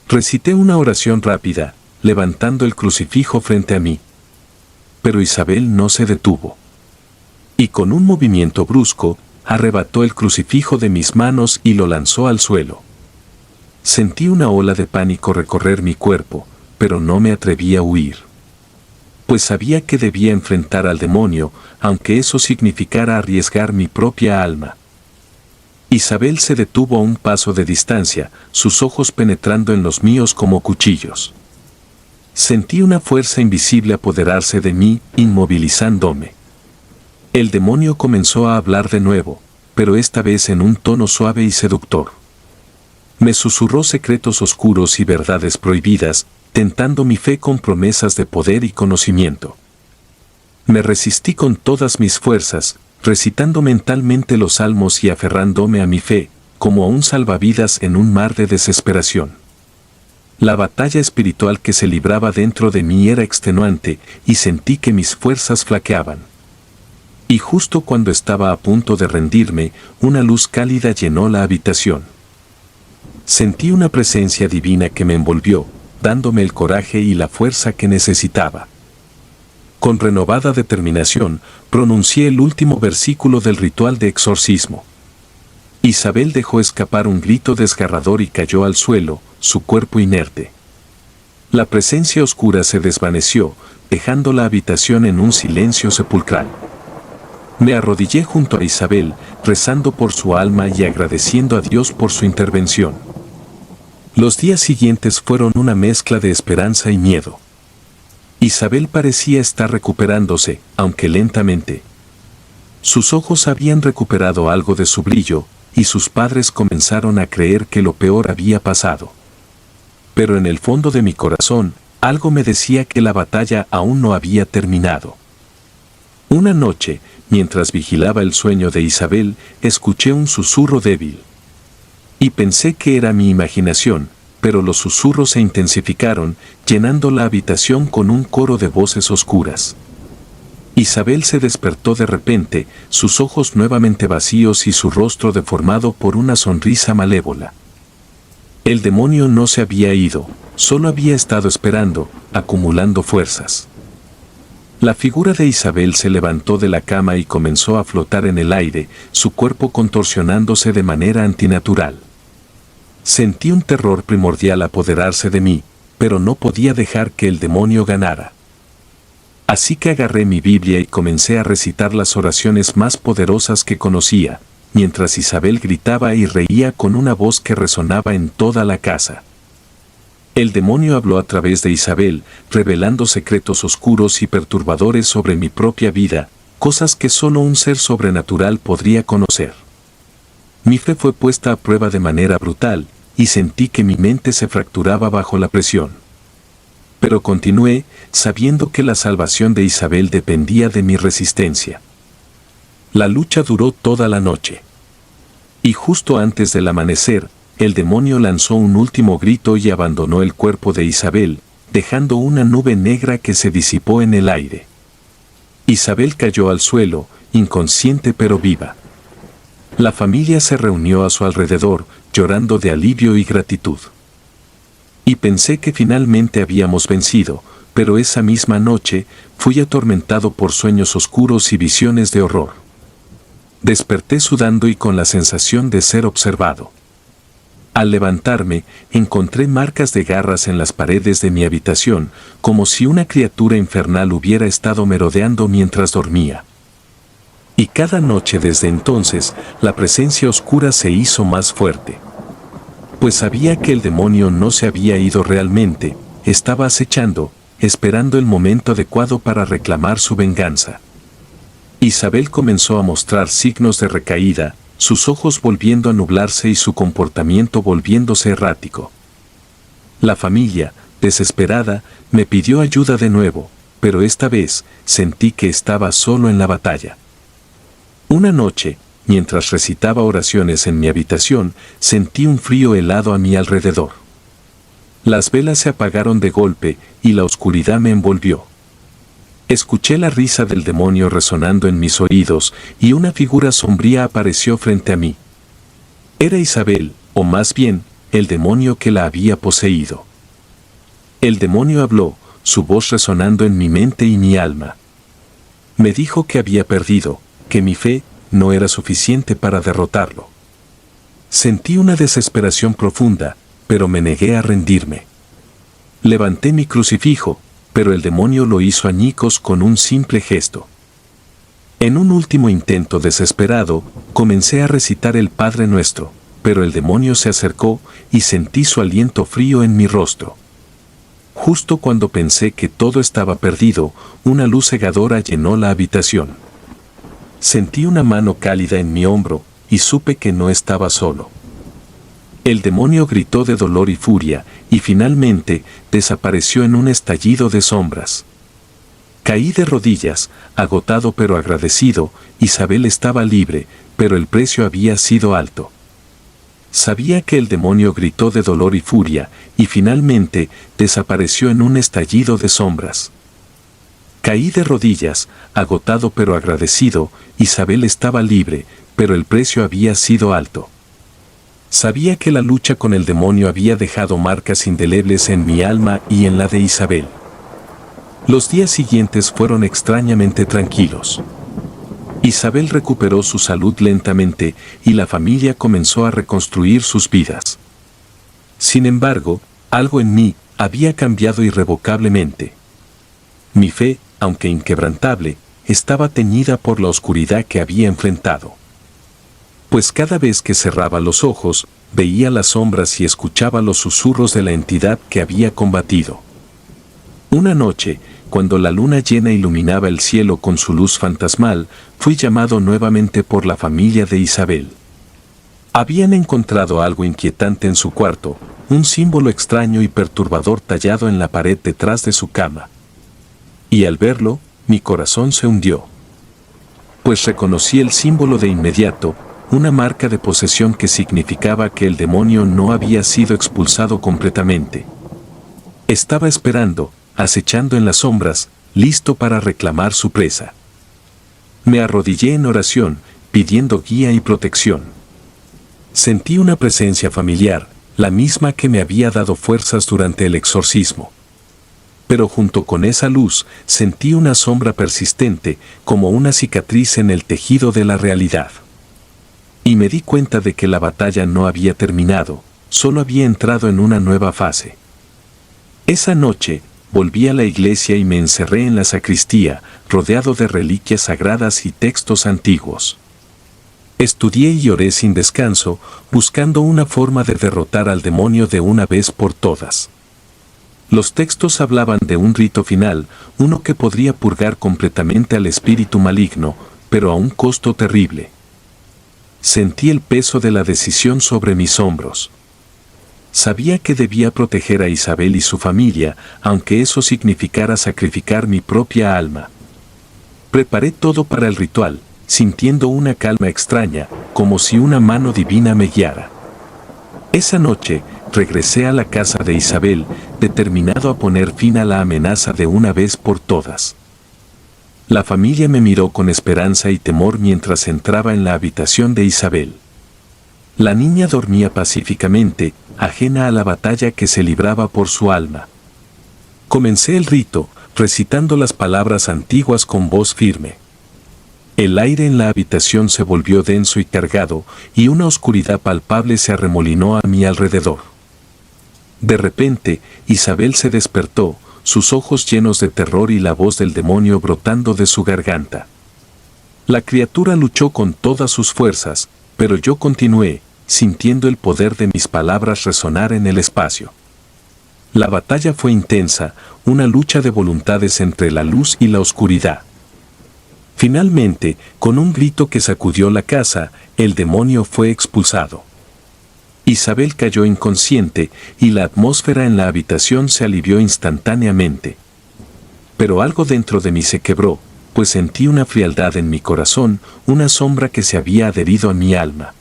Recité una oración rápida, levantando el crucifijo frente a mí. Pero Isabel no se detuvo. Y con un movimiento brusco, arrebató el crucifijo de mis manos y lo lanzó al suelo. Sentí una ola de pánico recorrer mi cuerpo, pero no me atreví a huir. Pues sabía que debía enfrentar al demonio, aunque eso significara arriesgar mi propia alma. Isabel se detuvo a un paso de distancia, sus ojos penetrando en los míos como cuchillos. Sentí una fuerza invisible apoderarse de mí, inmovilizándome. El demonio comenzó a hablar de nuevo, pero esta vez en un tono suave y seductor. Me susurró secretos oscuros y verdades prohibidas, tentando mi fe con promesas de poder y conocimiento. Me resistí con todas mis fuerzas, recitando mentalmente los salmos y aferrándome a mi fe, como a un salvavidas en un mar de desesperación. La batalla espiritual que se libraba dentro de mí era extenuante y sentí que mis fuerzas flaqueaban. Y justo cuando estaba a punto de rendirme, una luz cálida llenó la habitación. Sentí una presencia divina que me envolvió, dándome el coraje y la fuerza que necesitaba. Con renovada determinación, pronuncié el último versículo del ritual de exorcismo. Isabel dejó escapar un grito desgarrador y cayó al suelo, su cuerpo inerte. La presencia oscura se desvaneció, dejando la habitación en un silencio sepulcral. Me arrodillé junto a Isabel, rezando por su alma y agradeciendo a Dios por su intervención. Los días siguientes fueron una mezcla de esperanza y miedo. Isabel parecía estar recuperándose, aunque lentamente. Sus ojos habían recuperado algo de su brillo, y sus padres comenzaron a creer que lo peor había pasado. Pero en el fondo de mi corazón, algo me decía que la batalla aún no había terminado. Una noche, mientras vigilaba el sueño de Isabel, escuché un susurro débil. Y pensé que era mi imaginación, pero los susurros se intensificaron, llenando la habitación con un coro de voces oscuras. Isabel se despertó de repente, sus ojos nuevamente vacíos y su rostro deformado por una sonrisa malévola. El demonio no se había ido, solo había estado esperando, acumulando fuerzas. La figura de Isabel se levantó de la cama y comenzó a flotar en el aire, su cuerpo contorsionándose de manera antinatural. Sentí un terror primordial apoderarse de mí, pero no podía dejar que el demonio ganara. Así que agarré mi Biblia y comencé a recitar las oraciones más poderosas que conocía, mientras Isabel gritaba y reía con una voz que resonaba en toda la casa. El demonio habló a través de Isabel, revelando secretos oscuros y perturbadores sobre mi propia vida, cosas que solo un ser sobrenatural podría conocer. Mi fe fue puesta a prueba de manera brutal, y sentí que mi mente se fracturaba bajo la presión. Pero continué, sabiendo que la salvación de Isabel dependía de mi resistencia. La lucha duró toda la noche. Y justo antes del amanecer, el demonio lanzó un último grito y abandonó el cuerpo de Isabel, dejando una nube negra que se disipó en el aire. Isabel cayó al suelo, inconsciente pero viva. La familia se reunió a su alrededor, llorando de alivio y gratitud. Y pensé que finalmente habíamos vencido, pero esa misma noche fui atormentado por sueños oscuros y visiones de horror. Desperté sudando y con la sensación de ser observado. Al levantarme, encontré marcas de garras en las paredes de mi habitación, como si una criatura infernal hubiera estado merodeando mientras dormía. Y cada noche desde entonces, la presencia oscura se hizo más fuerte. Pues sabía que el demonio no se había ido realmente, estaba acechando, esperando el momento adecuado para reclamar su venganza. Isabel comenzó a mostrar signos de recaída, sus ojos volviendo a nublarse y su comportamiento volviéndose errático. La familia, desesperada, me pidió ayuda de nuevo, pero esta vez sentí que estaba solo en la batalla. Una noche, mientras recitaba oraciones en mi habitación, sentí un frío helado a mi alrededor. Las velas se apagaron de golpe y la oscuridad me envolvió. Escuché la risa del demonio resonando en mis oídos y una figura sombría apareció frente a mí. Era Isabel, o más bien, el demonio que la había poseído. El demonio habló, su voz resonando en mi mente y mi alma. Me dijo que había perdido, que mi fe no era suficiente para derrotarlo. Sentí una desesperación profunda, pero me negué a rendirme. Levanté mi crucifijo, pero el demonio lo hizo añicos con un simple gesto. En un último intento desesperado, comencé a recitar el Padre Nuestro, pero el demonio se acercó y sentí su aliento frío en mi rostro. Justo cuando pensé que todo estaba perdido, una luz cegadora llenó la habitación. Sentí una mano cálida en mi hombro y supe que no estaba solo. El demonio gritó de dolor y furia y finalmente desapareció en un estallido de sombras. Caí de rodillas, agotado pero agradecido. Isabel estaba libre, pero el precio había sido alto. Sabía que el demonio gritó de dolor y furia y finalmente desapareció en un estallido de sombras. Caí de rodillas, agotado pero agradecido. Isabel estaba libre, pero el precio había sido alto. Sabía que la lucha con el demonio había dejado marcas indelebles en mi alma y en la de Isabel. Los días siguientes fueron extrañamente tranquilos. Isabel recuperó su salud lentamente y la familia comenzó a reconstruir sus vidas. Sin embargo, algo en mí había cambiado irrevocablemente. Mi fe, aunque inquebrantable, estaba teñida por la oscuridad que había enfrentado. Pues cada vez que cerraba los ojos, veía las sombras y escuchaba los susurros de la entidad que había combatido. Una noche, cuando la luna llena iluminaba el cielo con su luz fantasmal, fui llamado nuevamente por la familia de Isabel. Habían encontrado algo inquietante en su cuarto, un símbolo extraño y perturbador tallado en la pared detrás de su cama. Y al verlo, mi corazón se hundió. Pues reconocí el símbolo de inmediato, una marca de posesión que significaba que el demonio no había sido expulsado completamente. Estaba esperando, acechando en las sombras, listo para reclamar su presa. Me arrodillé en oración, pidiendo guía y protección. Sentí una presencia familiar, la misma que me había dado fuerzas durante el exorcismo. Pero junto con esa luz, sentí una sombra persistente, como una cicatriz en el tejido de la realidad. Y me di cuenta de que la batalla no había terminado, solo había entrado en una nueva fase. Esa noche, volví a la iglesia y me encerré en la sacristía, rodeado de reliquias sagradas y textos antiguos. Estudié y oré sin descanso, buscando una forma de derrotar al demonio de una vez por todas. Los textos hablaban de un rito final, uno que podría purgar completamente al espíritu maligno, pero a un costo terrible. Sentí el peso de la decisión sobre mis hombros. Sabía que debía proteger a Isabel y su familia, aunque eso significara sacrificar mi propia alma. Preparé todo para el ritual, sintiendo una calma extraña, como si una mano divina me guiara. Esa noche, regresé a la casa de Isabel, determinado a poner fin a la amenaza de una vez por todas. La familia me miró con esperanza y temor mientras entraba en la habitación de Isabel. La niña dormía pacíficamente, ajena a la batalla que se libraba por su alma. Comencé el rito, recitando las palabras antiguas con voz firme. El aire en la habitación se volvió denso y cargado, y una oscuridad palpable se arremolinó a mi alrededor. De repente, Isabel se despertó, sus ojos llenos de terror y la voz del demonio brotando de su garganta. La criatura luchó con todas sus fuerzas, pero yo continué, sintiendo el poder de mis palabras resonar en el espacio. La batalla fue intensa, una lucha de voluntades entre la luz y la oscuridad. Finalmente, con un grito que sacudió la casa, el demonio fue expulsado. Isabel cayó inconsciente y la atmósfera en la habitación se alivió instantáneamente. Pero algo dentro de mí se quebró, pues sentí una frialdad en mi corazón, una sombra que se había adherido a mi alma.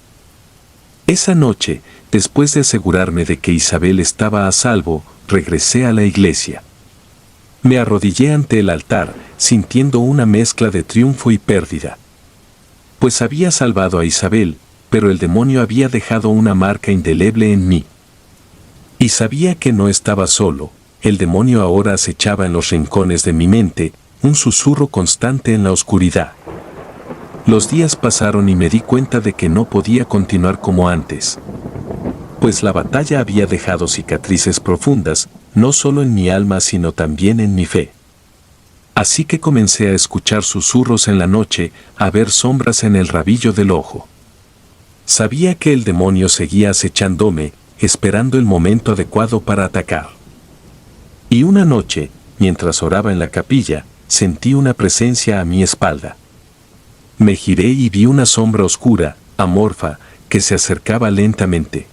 Esa noche, después de asegurarme de que Isabel estaba a salvo, regresé a la iglesia. Me arrodillé ante el altar, sintiendo una mezcla de triunfo y pérdida. Pues había salvado a Isabel, pero el demonio había dejado una marca indeleble en mí. Y sabía que no estaba solo, el demonio ahora acechaba en los rincones de mi mente, un susurro constante en la oscuridad. Los días pasaron y me di cuenta de que no podía continuar como antes. Pues la batalla había dejado cicatrices profundas, no solo en mi alma sino también en mi fe. Así que comencé a escuchar susurros en la noche, a ver sombras en el rabillo del ojo. Sabía que el demonio seguía acechándome, esperando el momento adecuado para atacar. Y una noche, mientras oraba en la capilla, sentí una presencia a mi espalda. Me giré y vi una sombra oscura, amorfa, que se acercaba lentamente.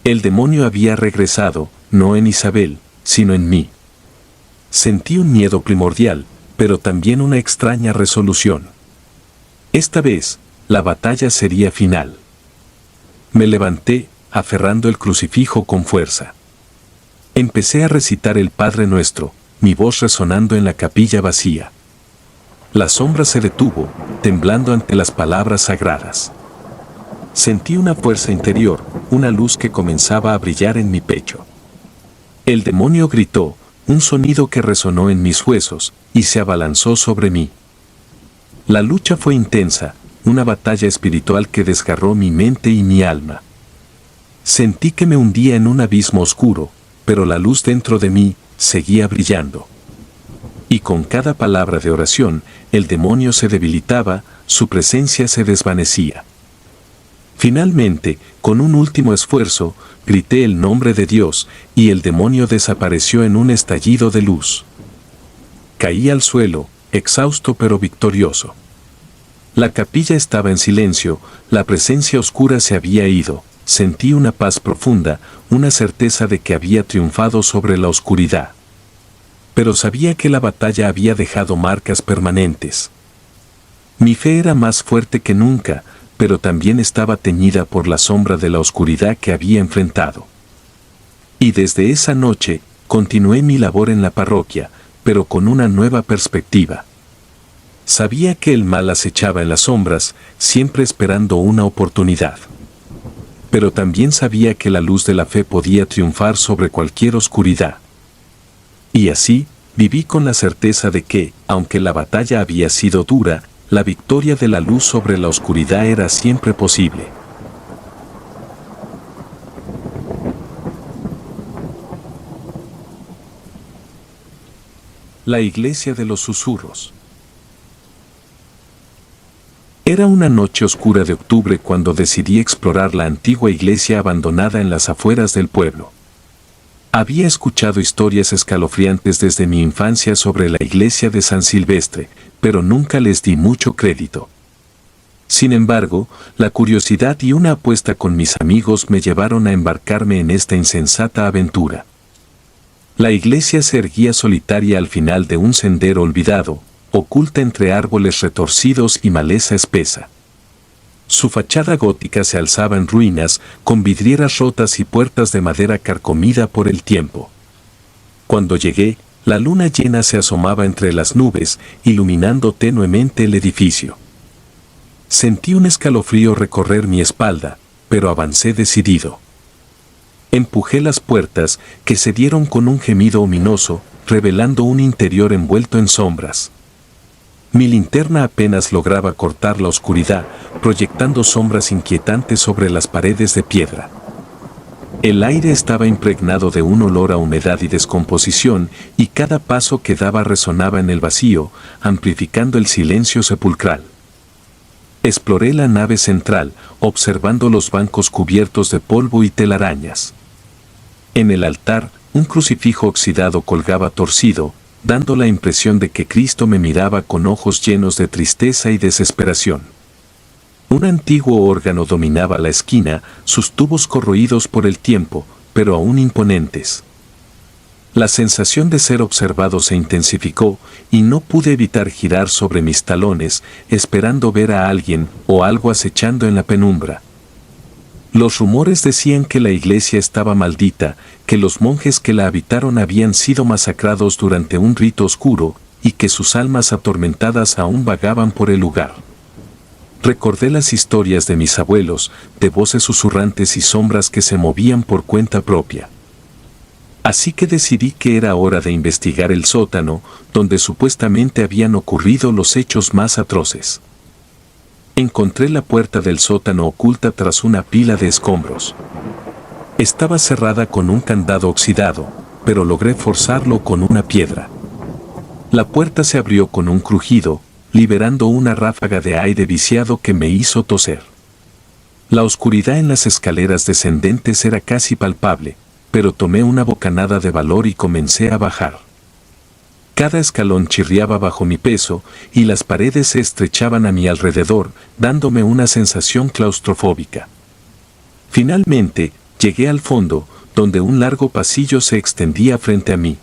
El demonio había regresado, no en Isabel, sino en mí. Sentí un miedo primordial, pero también una extraña resolución. Esta vez, la batalla sería final. Me levanté, aferrando el crucifijo con fuerza. Empecé a recitar el Padre Nuestro, mi voz resonando en la capilla vacía. La sombra se detuvo, temblando ante las palabras sagradas. Sentí una fuerza interior, una luz que comenzaba a brillar en mi pecho. El demonio gritó, un sonido que resonó en mis huesos, y se abalanzó sobre mí. La lucha fue intensa, una batalla espiritual que desgarró mi mente y mi alma. Sentí que me hundía en un abismo oscuro, pero la luz dentro de mí seguía brillando. Y con cada palabra de oración, el demonio se debilitaba, su presencia se desvanecía. Finalmente, con un último esfuerzo, grité el nombre de Dios, y el demonio desapareció en un estallido de luz. Caí al suelo, exhausto pero victorioso. La capilla estaba en silencio, la presencia oscura se había ido, sentí una paz profunda, una certeza de que había triunfado sobre la oscuridad. Pero sabía que la batalla había dejado marcas permanentes. Mi fe era más fuerte que nunca, pero también estaba teñida por la sombra de la oscuridad que había enfrentado. Y desde esa noche, continué mi labor en la parroquia, pero con una nueva perspectiva. Sabía que el mal acechaba en las sombras, siempre esperando una oportunidad. Pero también sabía que la luz de la fe podía triunfar sobre cualquier oscuridad. Y así, viví con la certeza de que, aunque la batalla había sido dura, la victoria de la luz sobre la oscuridad era siempre posible. La iglesia de los susurros. Era una noche oscura de octubre cuando decidí explorar la antigua iglesia abandonada en las afueras del pueblo. Había escuchado historias escalofriantes desde mi infancia sobre la iglesia de San Silvestre, pero nunca les di mucho crédito. Sin embargo, la curiosidad y una apuesta con mis amigos me llevaron a embarcarme en esta insensata aventura. La iglesia se erguía solitaria al final de un sendero olvidado, oculta entre árboles retorcidos y maleza espesa. Su fachada gótica se alzaba en ruinas, con vidrieras rotas y puertas de madera carcomida por el tiempo. Cuando llegué, la luna llena se asomaba entre las nubes, iluminando tenuemente el edificio. Sentí un escalofrío recorrer mi espalda, pero avancé decidido. Empujé las puertas, que cedieron con un gemido ominoso, revelando un interior envuelto en sombras. Mi linterna apenas lograba cortar la oscuridad, proyectando sombras inquietantes sobre las paredes de piedra. El aire estaba impregnado de un olor a humedad y descomposición, y cada paso que daba resonaba en el vacío, amplificando el silencio sepulcral. Exploré la nave central, observando los bancos cubiertos de polvo y telarañas. En el altar, un crucifijo oxidado colgaba torcido, dando la impresión de que Cristo me miraba con ojos llenos de tristeza y desesperación. Un antiguo órgano dominaba la esquina, sus tubos corroídos por el tiempo, pero aún imponentes. La sensación de ser observado se intensificó, y no pude evitar girar sobre mis talones, esperando ver a alguien o algo acechando en la penumbra. Los rumores decían que la iglesia estaba maldita, que los monjes que la habitaron habían sido masacrados durante un rito oscuro, y que sus almas atormentadas aún vagaban por el lugar. Recordé las historias de mis abuelos, de voces susurrantes y sombras que se movían por cuenta propia. Así que decidí que era hora de investigar el sótano, donde supuestamente habían ocurrido los hechos más atroces. Encontré la puerta del sótano oculta tras una pila de escombros. Estaba cerrada con un candado oxidado, pero logré forzarlo con una piedra. La puerta se abrió con un crujido, liberando una ráfaga de aire viciado que me hizo toser. La oscuridad en las escaleras descendentes era casi palpable, pero tomé una bocanada de valor y comencé a bajar. Cada escalón chirriaba bajo mi peso, y las paredes se estrechaban a mi alrededor, dándome una sensación claustrofóbica. Finalmente, llegué al fondo, donde un largo pasillo se extendía frente a mí.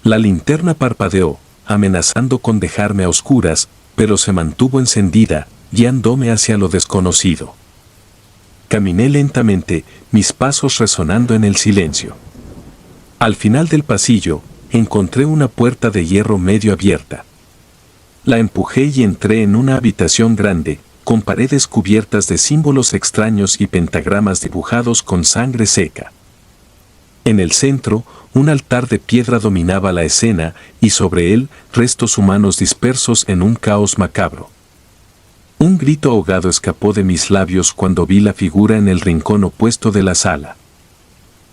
La linterna parpadeó, amenazando con dejarme a oscuras, pero se mantuvo encendida, guiándome hacia lo desconocido. Caminé lentamente, mis pasos resonando en el silencio. Al final del pasillo, encontré una puerta de hierro medio abierta. La empujé y entré en una habitación grande, con paredes cubiertas de símbolos extraños y pentagramas dibujados con sangre seca. En el centro, un altar de piedra dominaba la escena, y sobre él, restos humanos dispersos en un caos macabro. Un grito ahogado escapó de mis labios cuando vi la figura en el rincón opuesto de la sala.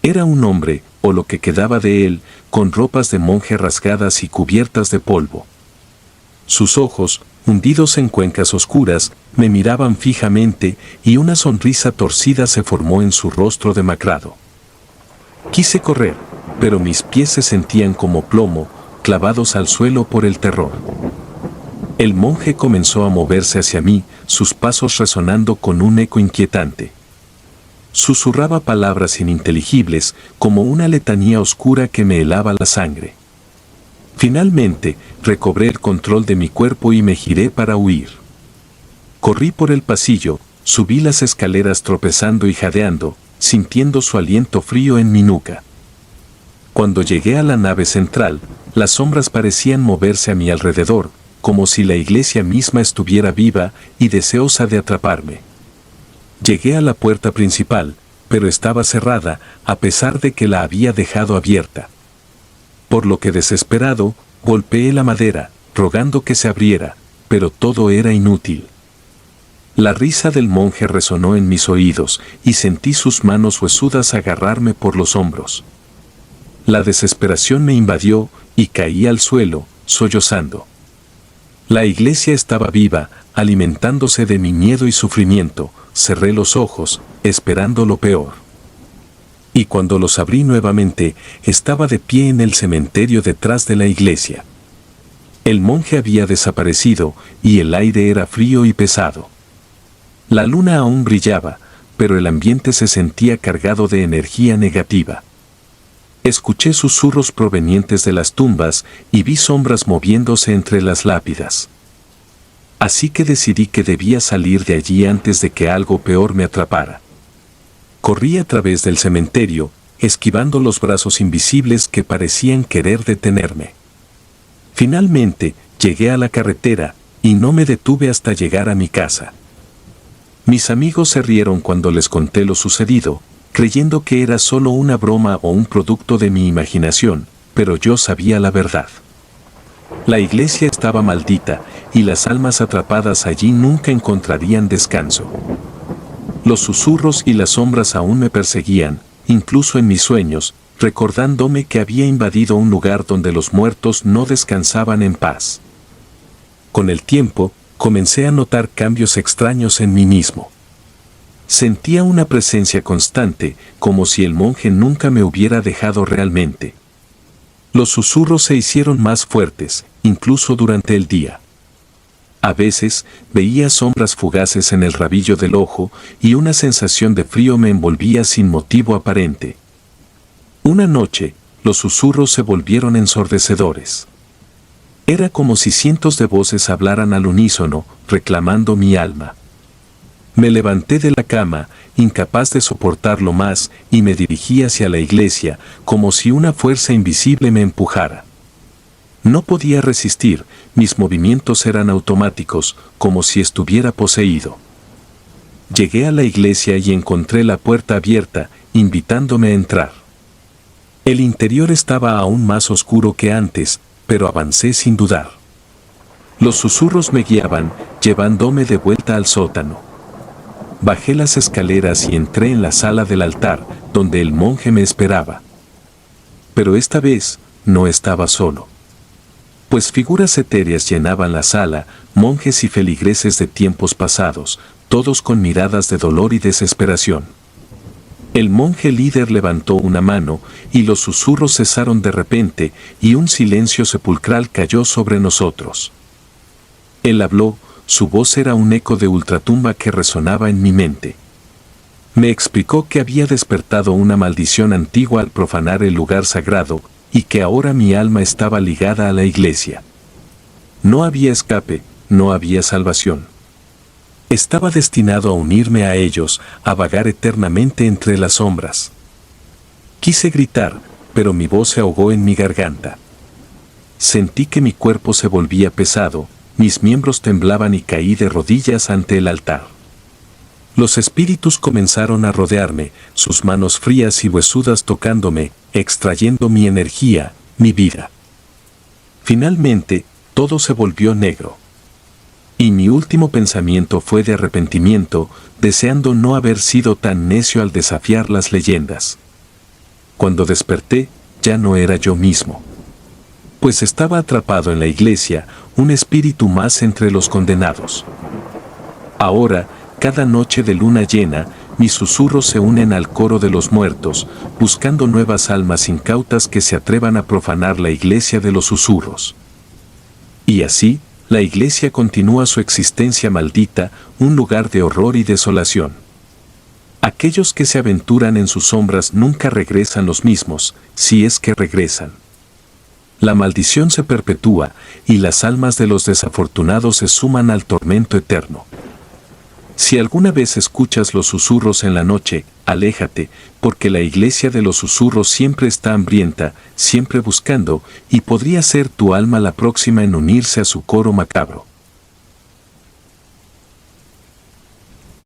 Era un hombre, o lo que quedaba de él, con ropas de monje rasgadas y cubiertas de polvo. Sus ojos, hundidos en cuencas oscuras, me miraban fijamente y una sonrisa torcida se formó en su rostro demacrado. Quise correr, pero mis pies se sentían como plomo, clavados al suelo por el terror. El monje comenzó a moverse hacia mí, sus pasos resonando con un eco inquietante. Susurraba palabras ininteligibles, como una letanía oscura que me helaba la sangre. Finalmente, recobré el control de mi cuerpo y me giré para huir. Corrí por el pasillo, subí las escaleras tropezando y jadeando, sintiendo su aliento frío en mi nuca. Cuando llegué a la nave central, las sombras parecían moverse a mi alrededor, como si la iglesia misma estuviera viva y deseosa de atraparme. Llegué a la puerta principal, pero estaba cerrada, a pesar de que la había dejado abierta. Por lo que desesperado, golpeé la madera, rogando que se abriera, pero todo era inútil. La risa del monje resonó en mis oídos y sentí sus manos huesudas agarrarme por los hombros. La desesperación me invadió y caí al suelo, sollozando. La iglesia estaba viva, alimentándose de mi miedo y sufrimiento. Cerré los ojos, esperando lo peor. Y cuando los abrí nuevamente, estaba de pie en el cementerio detrás de la iglesia. El monje había desaparecido y el aire era frío y pesado. La luna aún brillaba, pero el ambiente se sentía cargado de energía negativa. Escuché susurros provenientes de las tumbas y vi sombras moviéndose entre las lápidas. Así que decidí que debía salir de allí antes de que algo peor me atrapara. Corrí a través del cementerio, esquivando los brazos invisibles que parecían querer detenerme. Finalmente, llegué a la carretera y no me detuve hasta llegar a mi casa. Mis amigos se rieron cuando les conté lo sucedido, creyendo que era solo una broma o un producto de mi imaginación, pero yo sabía la verdad. La iglesia estaba maldita y las almas atrapadas allí nunca encontrarían descanso. Los susurros y las sombras aún me perseguían, incluso en mis sueños, recordándome que había invadido un lugar donde los muertos no descansaban en paz. Con el tiempo, comencé a notar cambios extraños en mí mismo. Sentía una presencia constante, como si el monje nunca me hubiera dejado realmente. Los susurros se hicieron más fuertes, incluso durante el día. A veces, veía sombras fugaces en el rabillo del ojo y una sensación de frío me envolvía sin motivo aparente. Una noche, los susurros se volvieron ensordecedores. Era como si cientos de voces hablaran al unísono, reclamando mi alma. Me levanté de la cama, incapaz de soportarlo más, y me dirigí hacia la iglesia, como si una fuerza invisible me empujara. No podía resistir, mis movimientos eran automáticos, como si estuviera poseído. Llegué a la iglesia y encontré la puerta abierta, invitándome a entrar. El interior estaba aún más oscuro que antes, pero avancé sin dudar. Los susurros me guiaban, llevándome de vuelta al sótano. Bajé las escaleras y entré en la sala del altar, donde el monje me esperaba. Pero esta vez, no estaba solo. Pues figuras etéreas llenaban la sala, monjes y feligreses de tiempos pasados, todos con miradas de dolor y desesperación. El monje líder levantó una mano, y los susurros cesaron de repente, y un silencio sepulcral cayó sobre nosotros. Él habló. Su voz era un eco de ultratumba que resonaba en mi mente. Me explicó que había despertado una maldición antigua al profanar el lugar sagrado, y que ahora mi alma estaba ligada a la iglesia. No había escape, no había salvación. Estaba destinado a unirme a ellos, a vagar eternamente entre las sombras. Quise gritar, pero mi voz se ahogó en mi garganta. Sentí que mi cuerpo se volvía pesado, mis miembros temblaban y caí de rodillas ante el altar. Los espíritus comenzaron a rodearme, sus manos frías y huesudas tocándome, extrayendo mi energía, mi vida. Finalmente, todo se volvió negro. Y mi último pensamiento fue de arrepentimiento, deseando no haber sido tan necio al desafiar las leyendas. Cuando desperté, ya no era yo mismo. Pues estaba atrapado en la iglesia, un espíritu más entre los condenados. Ahora, cada noche de luna llena, mis susurros se unen al coro de los muertos, buscando nuevas almas incautas que se atrevan a profanar la iglesia de los susurros. Y así, la iglesia continúa su existencia maldita, un lugar de horror y desolación. Aquellos que se aventuran en sus sombras nunca regresan los mismos, si es que regresan. La maldición se perpetúa, y las almas de los desafortunados se suman al tormento eterno. Si alguna vez escuchas los susurros en la noche, aléjate, porque la iglesia de los susurros siempre está hambrienta, siempre buscando, y podría ser tu alma la próxima en unirse a su coro macabro.